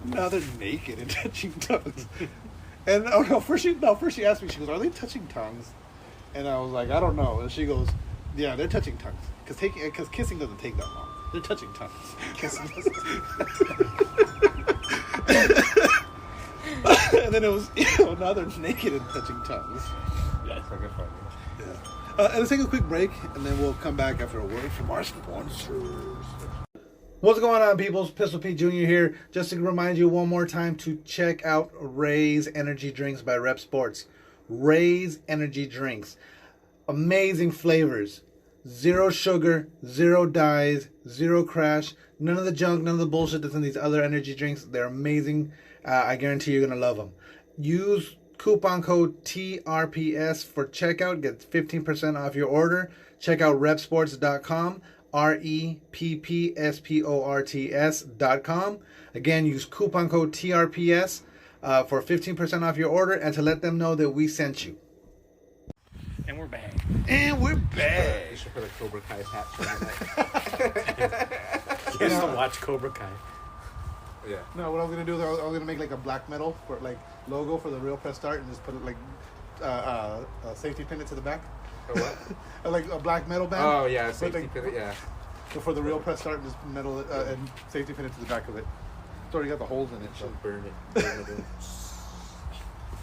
Now they're naked and touching tongues. And first she asked me, she goes, are they touching tongues? And I was like, I don't know. And she goes, yeah, they're touching tongues. Because kissing doesn't take that long. They're touching tongues. Kissing doesn't. And then it was, ew, now they're naked and touching tongues. Yeah, it's like a funny. Yeah. Let's take a quick break, and then we'll come back after a word from our sponsors. What's going on, people? It's Pistol Pete Jr. here. Just to remind you one more time to check out Ray's Energy Drinks by Rep Sports. Ray's Energy Drinks. Amazing flavors. Zero sugar, zero dyes, zero crash. None of the junk, none of the bullshit that's in these other energy drinks. They're amazing. I guarantee you're going to love them. Use coupon code TRPS for checkout. Get 15% off your order. Check out repsports.com. REPPSPORTS.com. Again, use coupon code TRPS for 15% off your order and to let them know that we sent you. And we're back. And we're back. You should put a Cobra Kai patch on that. You have to watch Cobra Kai. Yeah. No, what I was gonna do is I was gonna make like a black metal for like logo for the Real Press Start and just put it like a safety pin it to the back. A what? Like a black metal band. Oh yeah, safety pin it. Yeah. So for the Real Press Start, just metal it and safety pin it to the back of it. It's already got the holes in it. So. Just burn it.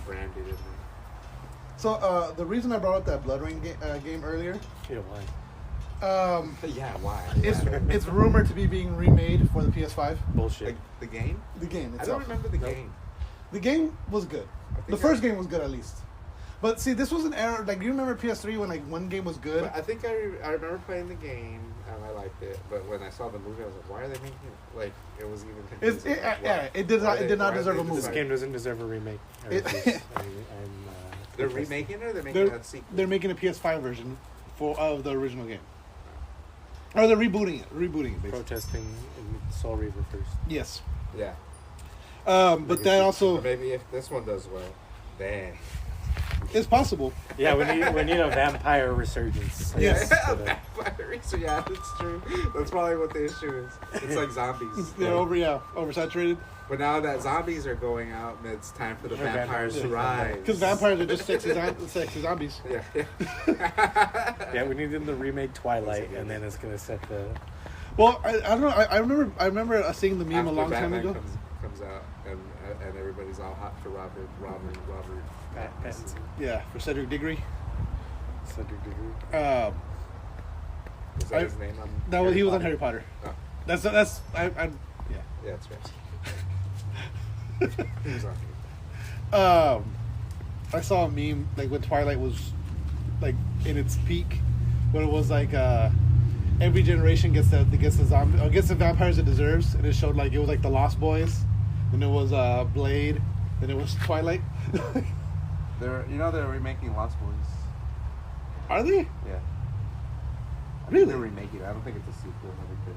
Branded it. So the reason I brought up that BloodRayne game earlier. Yeah, why? Yeah, why? It's rumored to be being remade for the PS5. Bullshit. The game? The game I itself. don't remember the game. The game was good. The first game was good at least. But see, this was an era. Like, you remember PS3 when like one game was good? But I think I remember playing the game and I liked it. But when I saw the movie, I was like, why are they making it? Like, it was even confusing. It did not deserve a movie. This game doesn't deserve a remake. They're remaking it or they're making a sequel? They're making a PS5 version of the original game. Or they're rebooting it. Basically. Protesting in Soul Reaver first. Yes. Yeah. But that also... Or maybe if this one does well, then... It's possible. Yeah, we need a vampire resurgence. Yes. Yeah, that's true. That's probably what the issue is. It's like zombies. They're oversaturated. But now that zombies are going out, it's time for the vampires to rise. Because vampires are just sexy zombies. Yeah. Yeah, we need them to remake Twilight, and then it's gonna set the. Well, I don't know. I remember seeing the meme After a long time Batman ago. comes out, and everybody's all hot for Robert Pattinson. Yeah, for Cedric Diggory. Cedric Diggory. Is that his name? He was on Harry Potter. Oh. That's Yeah, that's right. He was on here. I saw a meme like when Twilight was like in its peak, when it was like every generation gets the vampires it deserves, and it showed like it was like the Lost Boys, and it was Blade, Then it was Twilight. They're remaking Lost Boys. Are they? Yeah. Really? They're remaking it. I don't think it's a sequel. I think they're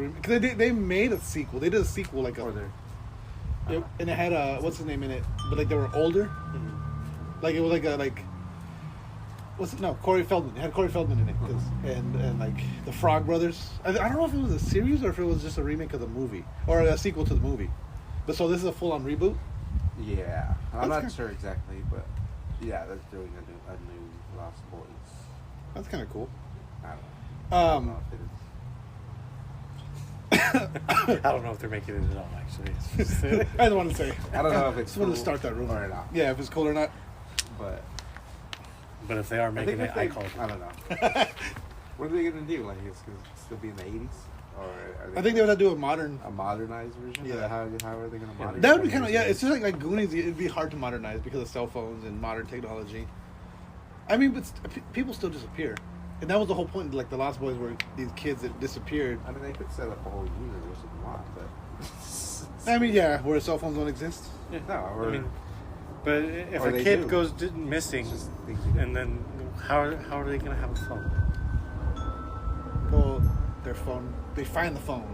remake. It's a because they made a sequel. They did a sequel like Or they're... and it had what's his name in it, but like they were older. Like it was Corey Feldman. It had Corey Feldman in it, and like the Frog Brothers. I don't know if it was a series or if it was just a remake of the movie or a sequel to the movie. But so this is a full-on reboot. Yeah, I'm That's not sure exactly, but yeah, they're doing a new Lost Boys. That's kind of cool. I don't know if it is. I don't know if they're making it at all, actually. I don't want to say. I don't know if it's just wanted to cool start that rumor or not. Yeah, if it's cool or not. But But if they are making it, I call it. I don't know. What are they gonna do? Like, it's gonna still be in the 80s, or are they I think they would have to do a modern. a modernized version. Yeah. How are they gonna modernize? That would be kind of It's just like Goonies. It'd be hard to modernize because of cell phones and modern technology. I mean, but people still disappear, and that was the whole point. Like the Lost Boys were these kids that disappeared. I mean, they could set up a whole universe if you want, but I mean, yeah, where cell phones don't exist. no. Or, I mean, but if Or a they kid do. goes missing, it's just things you do. and then how are they gonna have a phone? Well, their phone. They find the phone.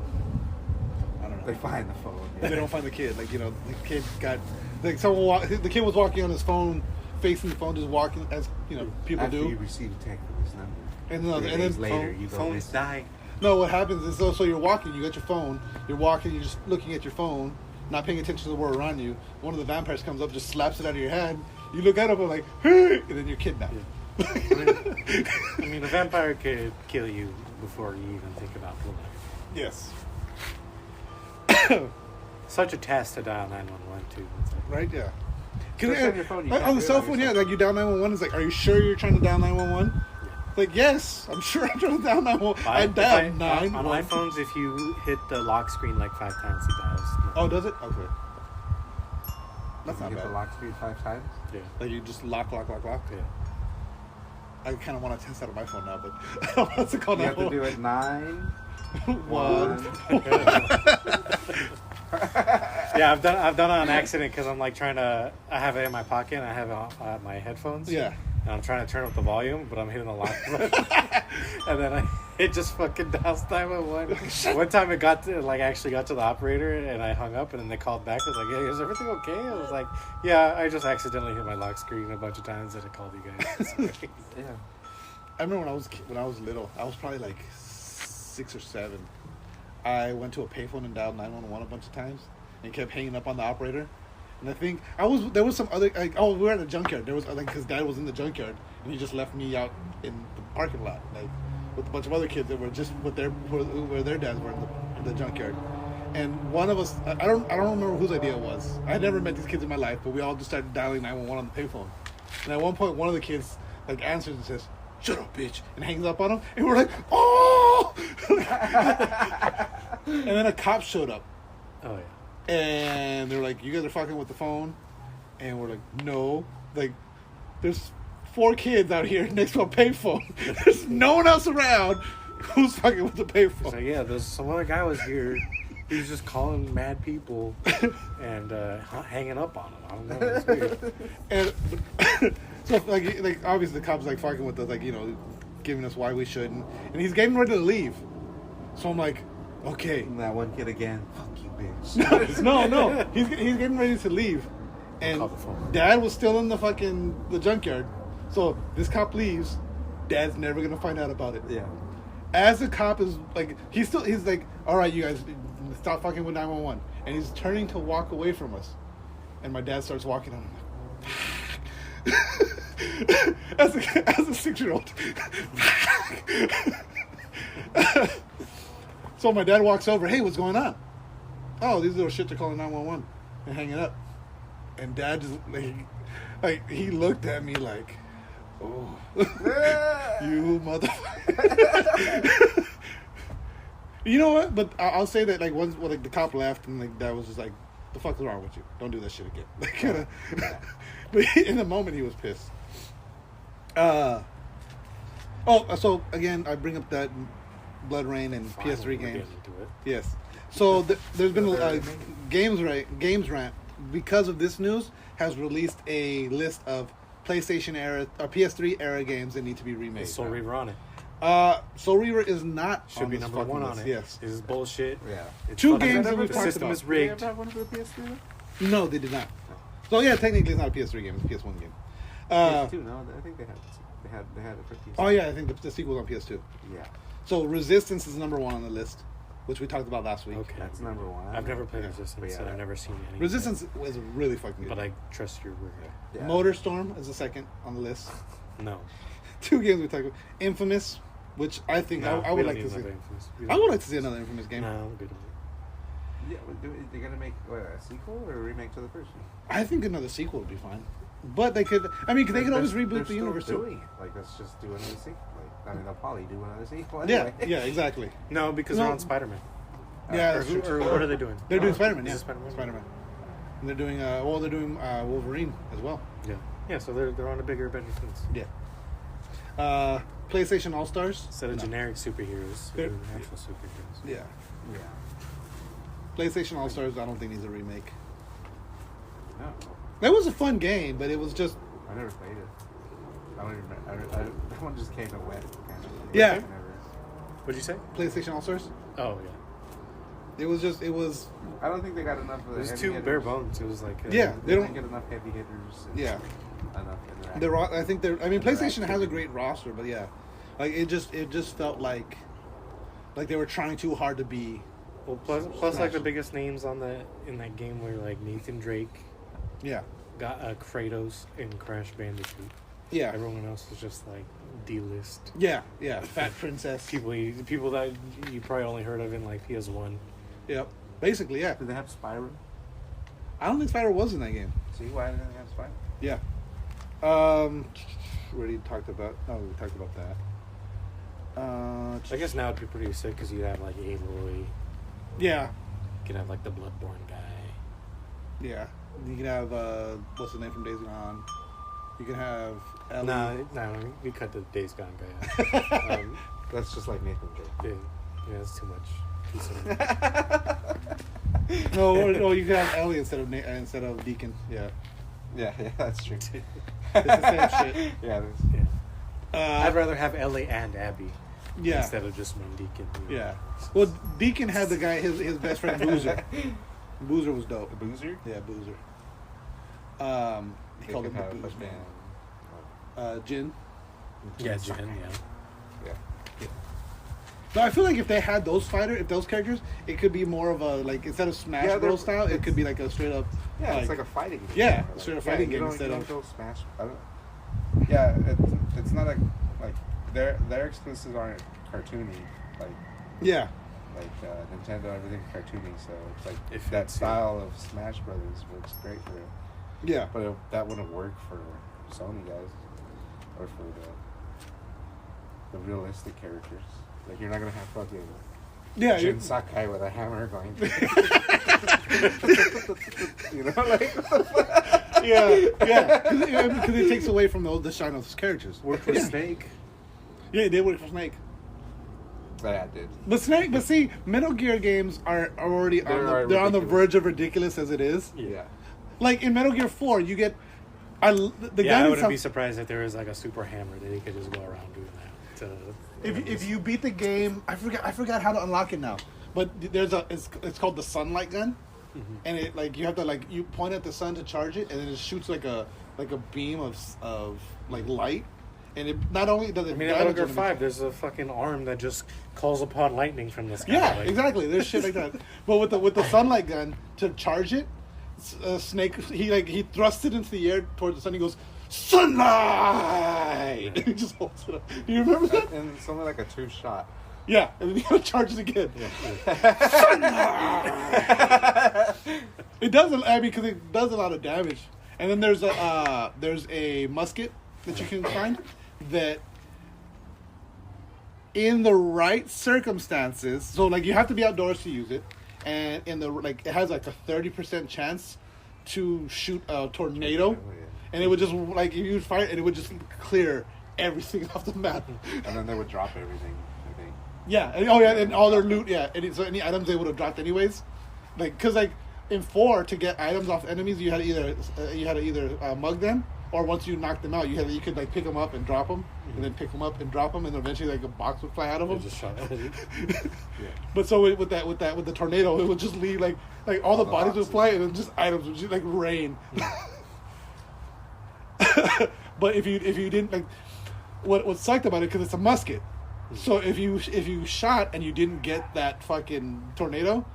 I don't know. They find the phone. They don't find the kid. Like the kid got like the kid was walking on his phone, facing the phone, just walking as people After do. you receive a text from this number, And 3 then days later, you go Phones missing. die. No, what happens is so you're walking, you got your phone, you're walking, you're just looking at your phone, not paying attention to the world around you. One of the vampires comes up, just slaps it out of your hand. You look at him and like, hey, and then you're kidnapped. I mean, a vampire could kill you before you even think about killing. Yes. Such a task to dial 911 too. It's like, Right? Yeah. Especially on your phone, you on can't the do it cell on phone, your yeah, cell like you dial 911. It's like, are you sure you're trying to dial 911? Like, yes, I'm sure I'm trying to dial 911. I dialed 911. On iPhones, if you hit the lock screen like 5 times, it dials. Oh, does it? Okay. That's You not hit the bad. lock speed 5 times. Yeah. Like you just lock. Yeah. I kind of want to test that on my phone now, but what's it called You now? have to do it 9, 1. 1. Yeah, I've done it on accident because I'm like trying to. I have it in my pocket and I have it on my headphones. Yeah. And I'm trying to turn up the volume, but I'm hitting the lock button. And then it just fucking dials 911. One time it actually got to the operator and I hung up and then they called back. I was like, hey, is everything okay? I was like, yeah, I just accidentally hit my lock screen a bunch of times and I called you guys. Yeah. I remember when I was little, I was probably like 6 or 7. I went to a payphone and dialed 911 a bunch of times and kept hanging up on the operator. And I think there was some other we were at a junkyard. There was because Dad was in the junkyard and he just left me out in the parking lot with a bunch of other kids that were just where their dads were in the junkyard. And one of us, I don't remember whose idea it was. I had never met these kids in my life, but we all just started dialing 911 on the payphone. And at one point, one of the kids answers and says, "Shut up, bitch," and hangs up on him. And we're like, "Oh!" And then a cop showed up. Oh, yeah. And they're like, "You guys are fucking with the phone?" And we're like, "No." Like, there's 4 kids out here next to a payphone. There's no one else around. Who's fucking with the payphone? So yeah, there's some other guy was here. He was just calling mad people and hanging up on them. I don't know. It's weird. And so like obviously the cop's like fucking with us, giving us why we shouldn't. And he's getting ready to leave. So I'm like, okay. And that one kid again. Fuck you, bitch. No. He's getting ready to leave. And Call the phone. Dad was still in the junkyard. So this cop leaves. Dad's never gonna find out about it. Yeah. As the cop is like, he's like, all right, you guys, stop fucking with 911. And he's turning to walk away from us. And my dad starts walking on him. As a 6-year-old. So my dad walks over. Hey, what's going on? Oh, these little shits are calling 911 and hanging up. And Dad just like he looked at me like, oh, you motherfucker. You know what? But I'll say that once the cop left and Dad was just like, the fuck is wrong with you? Don't do that shit again. But in the moment he was pissed. So again, I bring up that BloodRayne and PS3 Finally, we're games. getting into it. Yes. So there's been games because of this news, has released a list of PlayStation era or PS3 era games that need to be remade. Soul Reaver on it. Soul Reaver is not Should on be this number fucking one list. on it. Yes. This is bullshit. Yeah. It's Two fucking- games that we've the talked system about. is rigged. Did they have one for the PS3? No, they did not. So yeah, technically it's not a PS3 game; it's a PS1 game. PS2, no, I think they had it for PS2. Oh yeah, I think the sequel's on PS2. Yeah, So Resistance is number 1 on the list, which we talked about last week. Okay. that's number one. I've never played Yeah. Resistance, But and yeah, I've never seen any. Resistance was really fucking good. But I trust your word. yeah. Motorstorm is the second on the list. No. 2 games we talked about. Infamous, which I think No, I we would don't like need to see. another Infamous. We I don't- would like to see another Infamous game. No, I'm good. Yeah, they're gonna make a sequel or a remake to the first one? I think another sequel would be fine. But they could. I mean, they could always They're reboot the still universe too. doing it. Like, let's just do another sequel. Like, I mean, they'll probably do another sequel Yeah, anyway. yeah, exactly. No, because No. they're on Spider-Man. Yeah, Or, that's true. or what are they doing? They're doing Oh, Spider-Man. is Yeah, it Spider-Man? Spider-Man. And they're doing they're doing Wolverine as well. Yeah. Yeah, so they're on a bigger, better things. Yeah. PlayStation All Stars Instead of generic superheroes, They're- they're doing actual superheroes. Yeah. Yeah. PlayStation All Stars, I don't think needs a remake. No, That was a fun game, but it was just I never played it. I don't even remember. That one just came and went. Kind of. Yeah. I never- What'd you say? PlayStation All Stars. Oh, yeah. It was I don't think they got enough of It the was heavy too hitters. bare bones. It was like... Yeah. They don't- didn't get enough heavy hitters. And yeah. Enough interaction. I think they're. I mean, PlayStation has a Interactivity. great roster, but yeah, like it just felt like they were trying too hard to be. Well, plus like the Smash. biggest names in that game were like Nathan Drake, Yeah. got Kratos, and Crash Bandicoot. Yeah. Everyone else was just like D-list. Yeah. Yeah. Fat Princess. People that you probably only heard of in like PS1. Yep. Basically, yeah. Did they have Spyro? I don't think Spider was in that game. See, why didn't they have Spyro? Yeah. We already talked about. No, we talked about that. I guess now it'd be pretty sick because you'd have like Aloy, Yeah. you could have like the Bloodborne guy. Yeah. You can have what's the name from Days Gone? You can have Ellie. Nah, we cut the Days Gone guy out. That's just like Nathan Drake. Yeah, that's too much. Piece of No, or you can have Ellie instead of Deacon. Yeah. Yeah, that's true. It's the same shit. Yeah, that's, yeah. I'd rather have Ellie and Abby Yeah. instead of just one Deacon. Yeah. Well, Deacon had the guy, his best friend Boozer. Boozer was dope. Boozer? Yeah, Boozer. He They called could him have the Booze like, Man. Jin. Yeah, Jen, yeah. Yeah. No, I feel like if they had those characters, it could be more of a like instead of Smash Yeah, Bros style, it it's- could be like a straight up. Yeah, it's like a fighting game. Yeah, Like, straight up fighting you game don't- instead you of- don't go Smash. I don't, yeah, it's not like their exclusives aren't cartoony like Yeah. Nintendo. Everything's cartoony, so it's like If that it's- style of Smash Brothers works great for it. Yeah. But that wouldn't work for Sony guys or for the realistic characters. Like you're not gonna have fucking Yeah. Jin you- Sakai with a hammer going. You know, like yeah. Because it takes away from the shine of those characters. Work for Snake. Yeah, they work for Snake. yeah, it did. But see, Metal Gear games are already They're they're on the ridiculous. verge of ridiculous as it is. Yeah. Like in Metal Gear 4, you get the Yeah, I gun wouldn't itself- be surprised if there was like a super hammer that he could just go around doing that. If you beat the game, I forgot how to unlock it now. But there's it's called the sunlight gun, and it like you have to you point at the sun to charge it, and then it shoots like a beam of like light, and it not only does it. I mean, in damage Metal Gear enemies- 5, there's a fucking arm that just calls upon lightning from the sky. Yeah, like, exactly. There's shit like that. But with the sunlight gun to charge it, Snake he thrusts it into the air towards the sun. He goes sunlight. And he just holds it up. Do you remember that? And it's only like a 2-shot. Yeah, and then he gotta charge it again. It does. I mean, because it does a lot of damage. And then there's a musket that you can find that, in the right circumstances, so like you have to be outdoors to use it, and in the it has like a 30% chance to shoot a tornado, and it would just like if you would fire, and it would just clear everything off the map. And then they would drop everything, I think. Yeah, and, and all their loot. Yeah, and so any items they would have dropped anyways, like because like in 4 to get items off enemies, you had to either mug them, or once you knocked them out, you could like pick them up and drop them, and then pick them up and drop them, and eventually like a box would fly out of them. Just shot at you. But so with the tornado, it would just leave like all the bodies would fly, and then just items would just like rain. But if you didn't like, what sucked about it, because it's a musket, so if you shot and you didn't get that fucking tornado,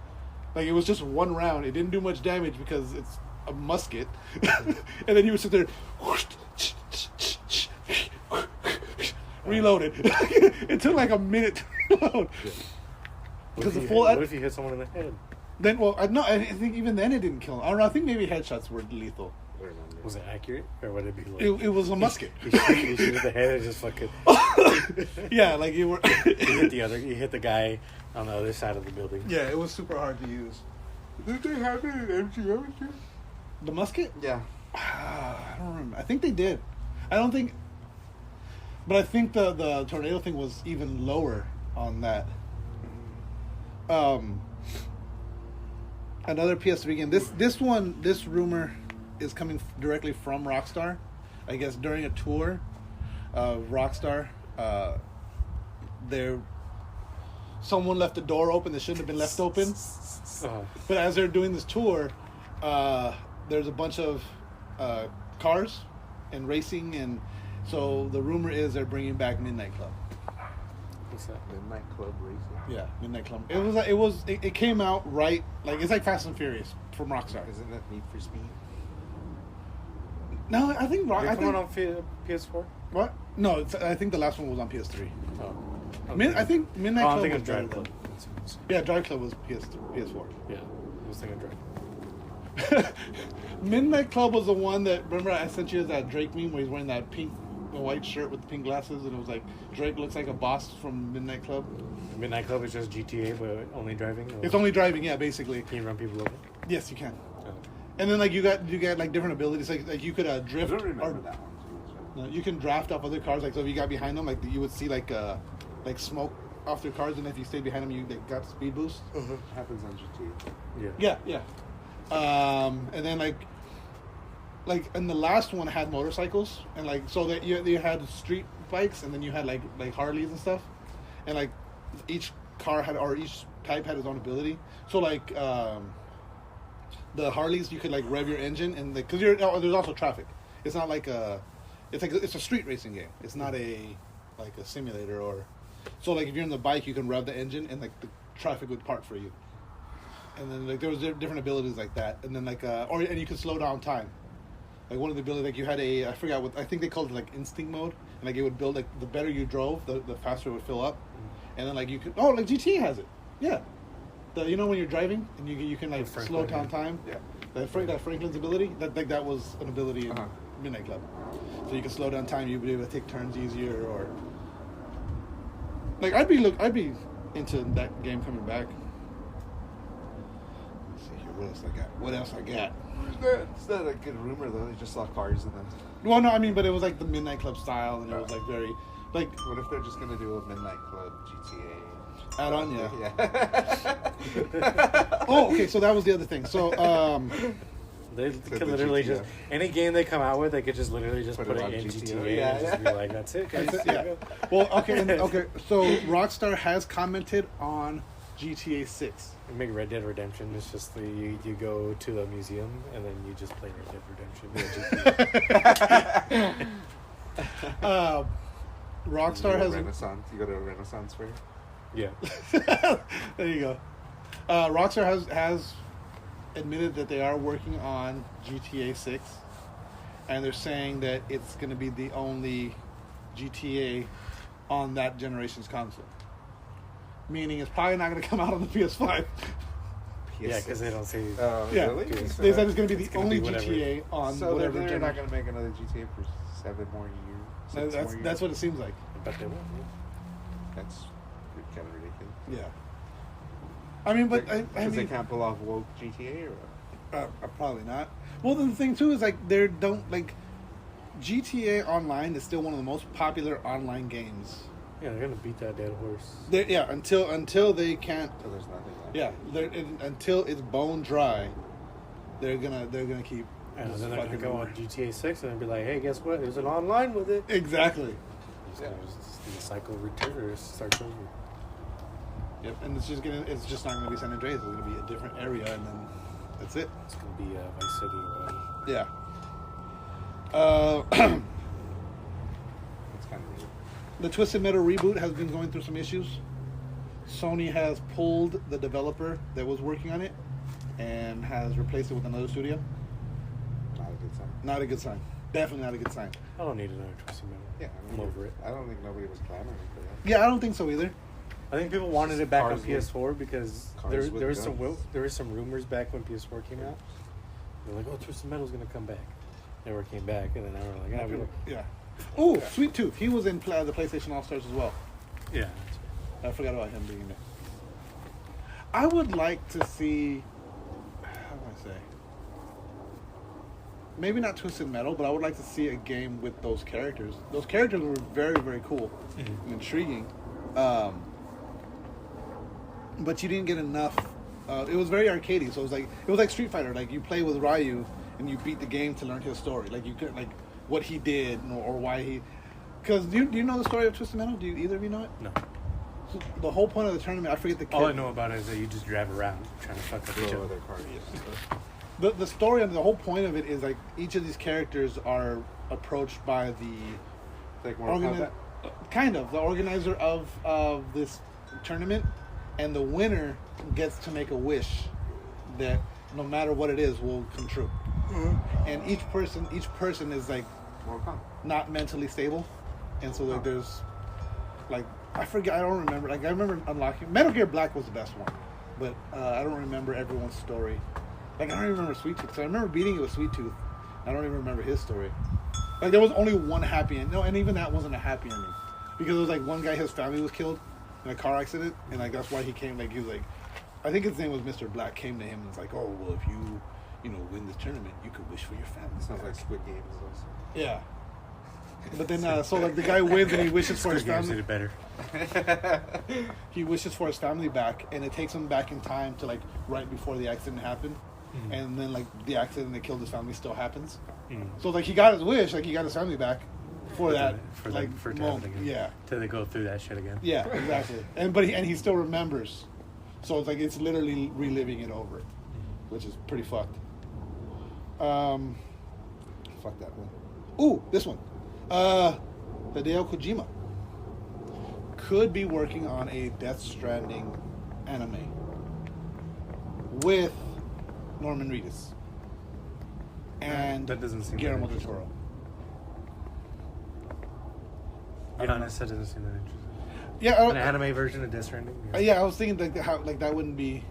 like it was just one round, it didn't do much damage because it's a musket, and then you would sit there, reload it. It took like a minute to reload. Because what if you hit someone in the head? Then, well, I think even then it didn't kill him. I don't know. I think maybe headshots were lethal. Was it accurate, or would it be like? It was a musket. You shoot at the head and just fucking. Yeah, like you were. You hit the guy on the other side of the building. Yeah, it was super hard to use. Did they have it in MGM too? The musket? Yeah. I don't remember. I think they did. I don't think. But I think the tornado thing was even lower on that. Another PS3 game. This rumor is coming directly from Rockstar. I guess during a tour of Rockstar, someone left the door open that shouldn't have been left open. But as they're doing this tour, there's a bunch of cars and racing, and so the rumor is they're bringing back Midnight Club. What's that? Midnight Club Racing. Yeah, Midnight Club. It came out right, like it's like Fast and Furious from Rockstar. Isn't that Need for Speed? No, I think Did it come out on PS4? What? No, I think the last one was on PS3. Oh. I think Midnight I'm Club thinking was Drive better Club. though. Yeah, Drive Club was PS4. Yeah, I was thinking Drive. Midnight Club was the one that, remember I sent you that Drake meme where he's wearing that pink and white shirt with the pink glasses, and it was like Drake looks like a boss from Midnight Club. Midnight Club is just GTA, but only driving. Or It's only driving, yeah, basically. Can you run people over? Yes, you can. Oh. And then like you get like different abilities, like you could drift. I don't remember or, that one too much. No, you can draft off other cars. Like so, if you got behind them, like you would see like smoke off their cars, and if you stayed behind them, you like, got speed boost. Happens on GTA. Yeah. Yeah. And then like and the last one had motorcycles, and like so that you had street bikes, and then you had like Harleys and stuff, and like each car had, or each type had its own ability. So like the Harleys, you could like rev your engine, and like, because there's also traffic. It's not like it's a street racing game. It's not a simulator, or so like if you're on the bike, you can rev the engine, and like the traffic would part for you. And then like there was different abilities like that, and then and you could slow down time. Like one of the abilities, like you had I forgot what, I think they called it like instinct mode, and like it would build, like the better you drove, the faster it would fill up, and then like you could, like GTA has it, yeah. You know when you're driving and you can like slow down time, Yeah. that Franklin's ability, that was an ability in Midnight Club, so you can slow down time, you'd be able to take turns easier, or like I'd be into that game coming back. Let's see here, what else I got? It's not a good rumor though. They just saw cars and then. Well, no, I mean, but it was like the Midnight Club style, and it was like very, like. What if they're just gonna do a Midnight Club GTA add-on? Yeah. Yeah. Oh, okay. So that was the other thing. So, They the could literally GTA. just any game they come out with, they could just literally just put it on in GTA. GTA Yeah, and just be like, "That's it, guys." yeah. Well, okay. So Rockstar has commented on GTA 6. You make Red Dead Redemption. It's just you go to the museum and then you just play Red Dead Redemption. Rockstar has. Renaissance. You go to a Renaissance fair. Yeah. There you go. Rockstar has admitted that they are working on GTA 6, and they're saying that it's going to be the only GTA on that generation's console. Meaning it's probably not going to come out on the PS5. Yeah, because they don't say. Yeah, Really? they said it's going to be the gonna only be whatever. GTA on So whatever they're not generation. going to make another GTA for 7 more years. 6 more years. That's what it seems like. But they won't. That's kind of ridiculous. Yeah. I mean, but I Because they mean, can't pull off woke GTA or what? probably not. Well, the thing too is like GTA Online is still one of the most popular online games. Yeah, they're gonna beat that dead horse. Until they can't. So there's nothing left. Yeah, until it's bone dry, they're gonna keep. And just then they're gonna fucking go over. on GTA 6 and be like, hey, guess what? There's an online with it. Exactly. The cycle returns, starts over. Yep, and it's just not gonna be San Andreas. It's gonna be a different area, and then that's it. It's gonna be Vice City or whatever. Yeah. That's kind of weird. The Twisted Metal reboot has been going through some issues. Sony has pulled the developer that was working on it and has replaced it with another studio. Not a good sign. Not a good sign. Definitely not a good sign. I don't need another Twisted Metal. Yeah, I'm over it. I don't think nobody was clamoring for that. Yeah, I don't think so either. I think people wanted it back Cars on PS4 because cars with there was some guns. there was some rumors back when PS4 came out. They're like, oh, Twisted Metal's gonna come back. Never came back, and then now we're like, yeah, we don't. Yeah. Oh, Sweet Tooth. He was in the PlayStation All Stars as well. Yeah. I forgot about him being in it. I would like to see. How do I say? Maybe not Twisted Metal, but I would like to see a game with those characters. Those characters were very, very cool and intriguing. But you didn't get enough. It was very arcadey, so it was like Street Fighter. Like you play with Ryu and you beat the game to learn his story. Like you could what he did or why he. Because do you know the story of Twisted Metal? Do either of you know it? No. So the whole point of the tournament, I forget the. All I know about it is that you just drive around trying to fuck up each Blow other. other cars. The story and the whole point of it is like each of these characters are approached by the Like Mortal Kombat? kind of the organizer of this tournament, and the winner gets to make a wish that no matter what it is will come true. And each person is like Mortal Kombat. not mentally stable, and so like there's like I forget, I don't remember. Like I remember unlocking Metal Gear Black was the best one, but I don't remember everyone's story. Like I don't even remember Sweet Tooth. So I remember beating it with Sweet Tooth. I don't even remember his story. Like there was only one happy ending. No, and even that wasn't a happy ending because it was like one guy, his family was killed in a car accident, and like that's why he came. Like he was like, I think his name was Mr. Black. Came to him and was like, oh well, if you win this tournament, you could wish for your family. Sounds like Squid Games. Yeah. But then, so like the guy wins and he wishes for his Squid Games family. did it better. He wishes for his family back, and it takes him back in time to like right before the accident happened, and then like the accident that killed his family still happens. So like he got his wish, like he got his family back for that for like it to moment. happen again. Yeah, Till they go through that shit again. yeah, exactly. And he still remembers, so it's like it's literally reliving it over, which is pretty fucked. Fuck that one. Ooh, this one. Hideo Kojima could be working on a Death Stranding anime with Norman Reedus and That doesn't seem Guillermo that del Toro. Be honest, that doesn't seem that interesting. Yeah, An anime version of Death Stranding? yeah. I was thinking like how like that wouldn't be. It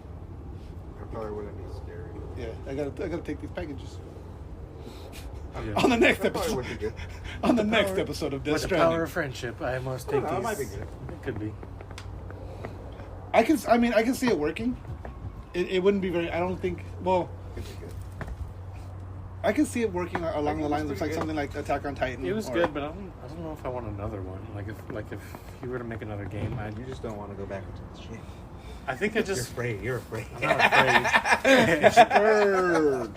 probably wouldn't be scary. Yeah, I gotta take these packages. Yeah. On the next That probably episode. would be good. On the next episode of Death With the Stranding. power of friendship, I must take No, these. that might be good. It could be. I can see it working. It wouldn't be very. I don't think. Well, Could be good. I can see it working along the it was lines of pretty like good. something like Attack on Titan. It was or- good, but I don't know if I want another one. Like if you were to make another game, You just don't want to go back into the street. I think I You're just afraid. You're afraid. I'm not afraid.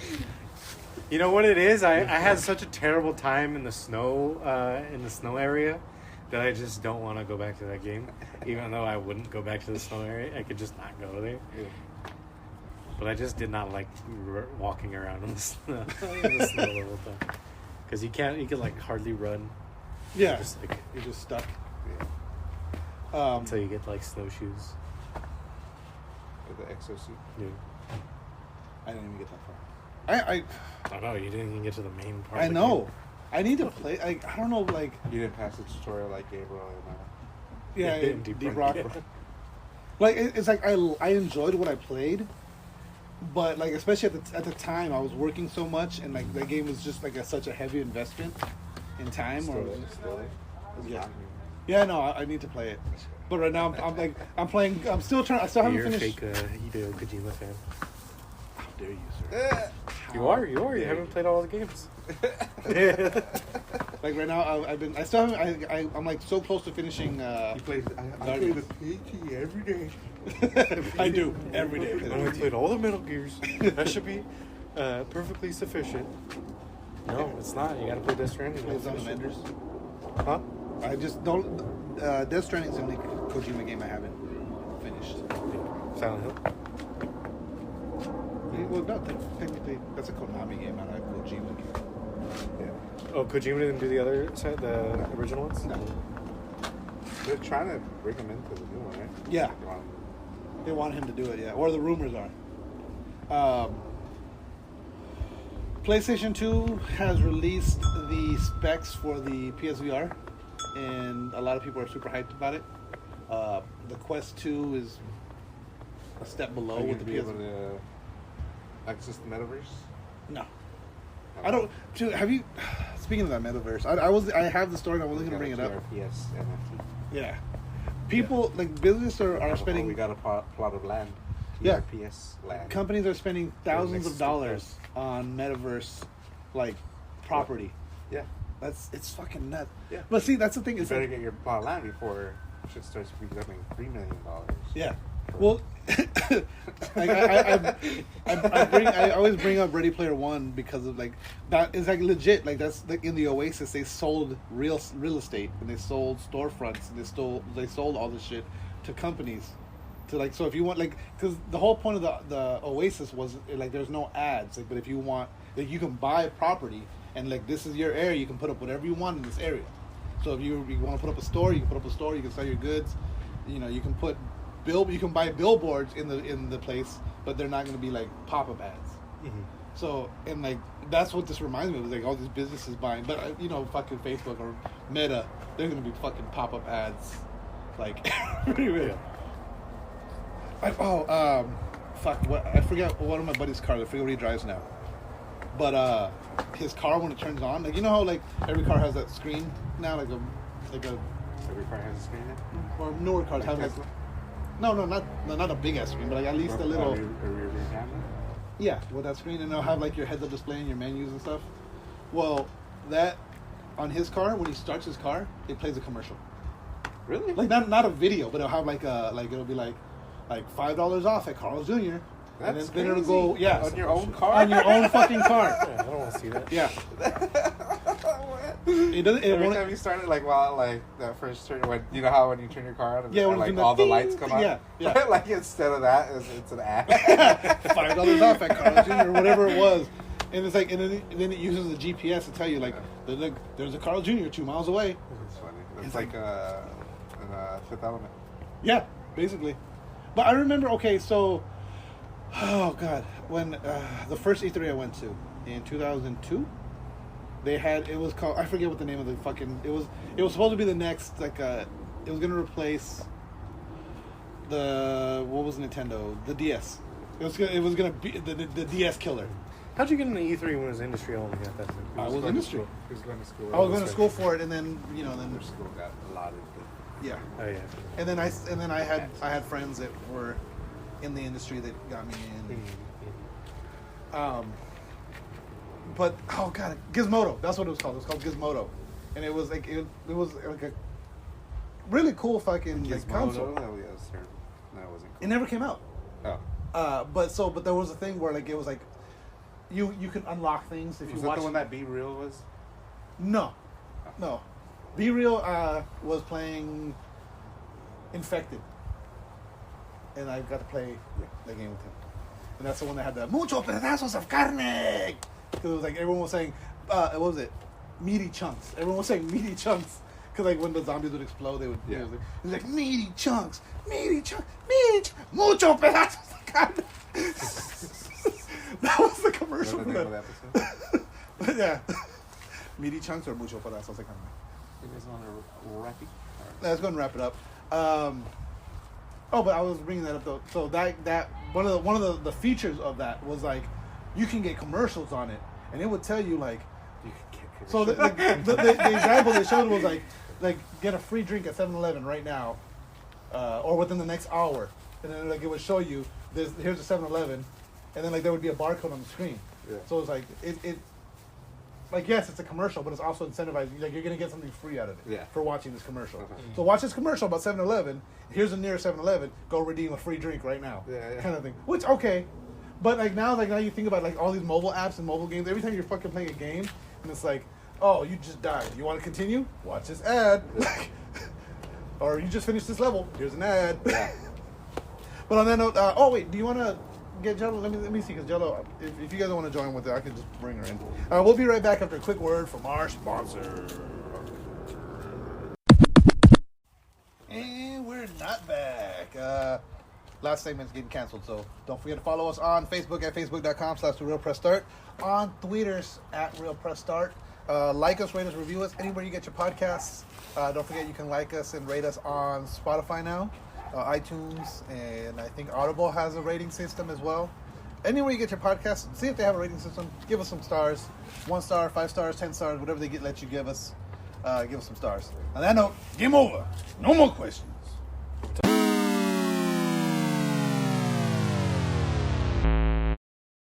You know what it is? I had such a terrible time in the snow area that I just don't want to go back to that game. Even though I wouldn't go back to the snow area, I could just not go there. Yeah. But I just did not like walking around in the snow, the whole time. Because you can like hardly run. Yeah, Just like you're just stuck. until you get like snowshoes. With the exosuit. Yeah. I didn't even get that far. I I know you didn't even get to the main part. I of the know. game. I need to play. I don't know. Like You didn't pass the tutorial like Gabriel and yeah, in Deep Deep Rock. Rock. Like it's like I enjoyed what I played, but like especially at the time I was working so much and like that game was just like such a heavy investment in time. Yeah, no, I need to play it. But right now I'm playing. I still haven't You're a finished. fake Hideo Kojima fan. How dare you, sir? You are. You haven't played all the games. Like right now, I'm like so close to finishing. He plays. I play Guardians. the PT every day. I do every day. I only played all the Metal Gears. That should be Perfectly sufficient. No, it's not. You gotta play Death Stranding. Play some Vendors. Huh? I just don't. Death Stranding's the only Kojima game I haven't finished. Silent Hill. Well, no, technically that's a Konami game, not a Kojima game. Yeah. Oh, Kojima didn't do the other side, the original ones? No. They're trying to bring him into the new one, right? Yeah. They want- They want him to do it, yeah. Or the rumors are. PlayStation 2 has released the specs for the PSVR, and a lot of people are super hyped about it. The Quest 2 is a step below Are you with gonna the be able PS. to access the metaverse? No. I don't. Dude, have you? Speaking of that metaverse, I have the story. And I wasn't gonna bring it up. TRPS NFT. Yeah, people like business are spending. We got a plot of land. Yeah. TRPS land. Companies are spending thousands next of to dollars on metaverse, like property. Yeah. It's fucking nuts. Yeah. But see, that's the thing. You Is better like, get your plot of land before shit starts becoming $3 million. yeah. Well, I always bring up Ready Player One because of like that is like legit. Like that's like in the Oasis, they sold real estate and they sold storefronts and they sold all this shit to companies. To like, so if you want like, because the whole point of the Oasis was like there's no ads. Like, but if you want, like, you can buy property and like this is your area, you can put up whatever you want in this area. So if you want to put up a store, you can put up a store. You can sell your goods. You know, you can put you can buy billboards in the place, but they're not going to be like pop-up ads. Mm-hmm. So, and like that's what this reminds me of, is like all these businesses buying, but you know, fucking Facebook or Meta, they're going to be fucking pop-up ads, like everywhere. Fuck, what I forget one of my buddy's cars. I forget what he drives now, but his car, when it turns on, like, you know how like every car has that screen now, like a Every car has a screen in it? or newer cars have like. Tesla? No, not a big ass screen, but like at least a little. A rear view camera? Yeah, with that screen, and they'll have like your heads-up display and your menus and stuff. Well, that on his car, when he starts his car, it plays a commercial. Really? Like not a video, but it'll have like it'll be like $5 off at Carl's Jr. That's and then it'll go crazy. yeah On your own car? on your own fucking car. Yeah, I don't want to see that. Yeah, What? it doesn't. It Every won't. time you started, like, while, like, that first turn, when, you know how when you turn your car on, and, Yeah, when like, it's in all the the lights ding, come on? yeah, yeah. Like, instead of that, it's an ad. $5 off at Carl's Jr. or whatever it was, and it's like, and then it uses the GPS to tell you like there's a Carl's Jr. 2 miles away. It's funny. It's like in Fifth Element. Yeah, basically. But I remember, okay, so, oh god, when the first E3 I went to in 2002, they had, it was called, I forget what the name of the fucking, it was supposed to be the next, like, it was gonna replace what was Nintendo? The DS. It was gonna be the DS killer. How'd you get into E3 when it was industry only at that time? I was industry. He was going to school. I was going to school for it, and then Their school got allotted. yeah. Oh yeah. And then I had friends that were in the industry that got me in. But oh god, Gizmodo. That's what it was called. It was called Gizmodo, and it was like it was like a really cool fucking like console. No, yes, sir. No, it wasn't. It never came out. Oh. But there was a thing where like it was like you could unlock things if Was you that watch. the one that Be Real was? No. Be Real was playing Infected, and I got to play the game with him. And that's the one that had the Mucho Pedazos de Carne. Because it was like everyone was saying, what was it? Meaty chunks. Everyone was saying meaty chunks. Because like when the zombies would explode, they would. Yeah. It was like meaty chunks, mucho pedazos de carne. That was the commercial. What's the name of the episode? Yeah. Meaty chunks or mucho pedazos de carne. You guys want to wrap it? Let's go and wrap it up. But I was bringing that up though. So that one of the features of that was like you can get commercials on it, and it would tell you like. You can get So the example they showed was like get a free drink at 7-Eleven right now, or within the next hour, and then like it would show you here's a 7-Eleven, and then like there would be a barcode on the screen. Yeah. So it's like it like yes, it's a commercial, but it's also incentivizing. Like you're gonna get something free out of it for watching this commercial. So watch this commercial about 7-Eleven. Here's the nearest 7-Eleven. Go redeem a free drink right now. Yeah. Kind of thing. Which okay, But like now you think about like all these mobile apps and mobile games. Every time you're fucking playing a game, and it's like, oh, you just died. You want to continue? Watch this ad. Or you just finished this level. Here's an ad. Yeah. But on that note, oh wait, do you want to get Jello? Let me see, because Jello, if you guys want to join with it, I can just bring her in. We'll be right back after a quick word from our sponsor. And we're not back. Last segment's getting canceled, so don't forget to follow us on Facebook at facebook.com/TheRealPressStart, on Twitters at RealPressStart. Like us, rate us, review us anywhere you get your podcasts. Don't forget you can like us and rate us on Spotify now, iTunes, and I think Audible has a rating system as well. Anywhere you get your podcasts, see if they have a rating system. Give us some stars, 1 star, 5 stars, 10 stars, whatever they let you give us. Give us some stars. On that note, game over. No more questions.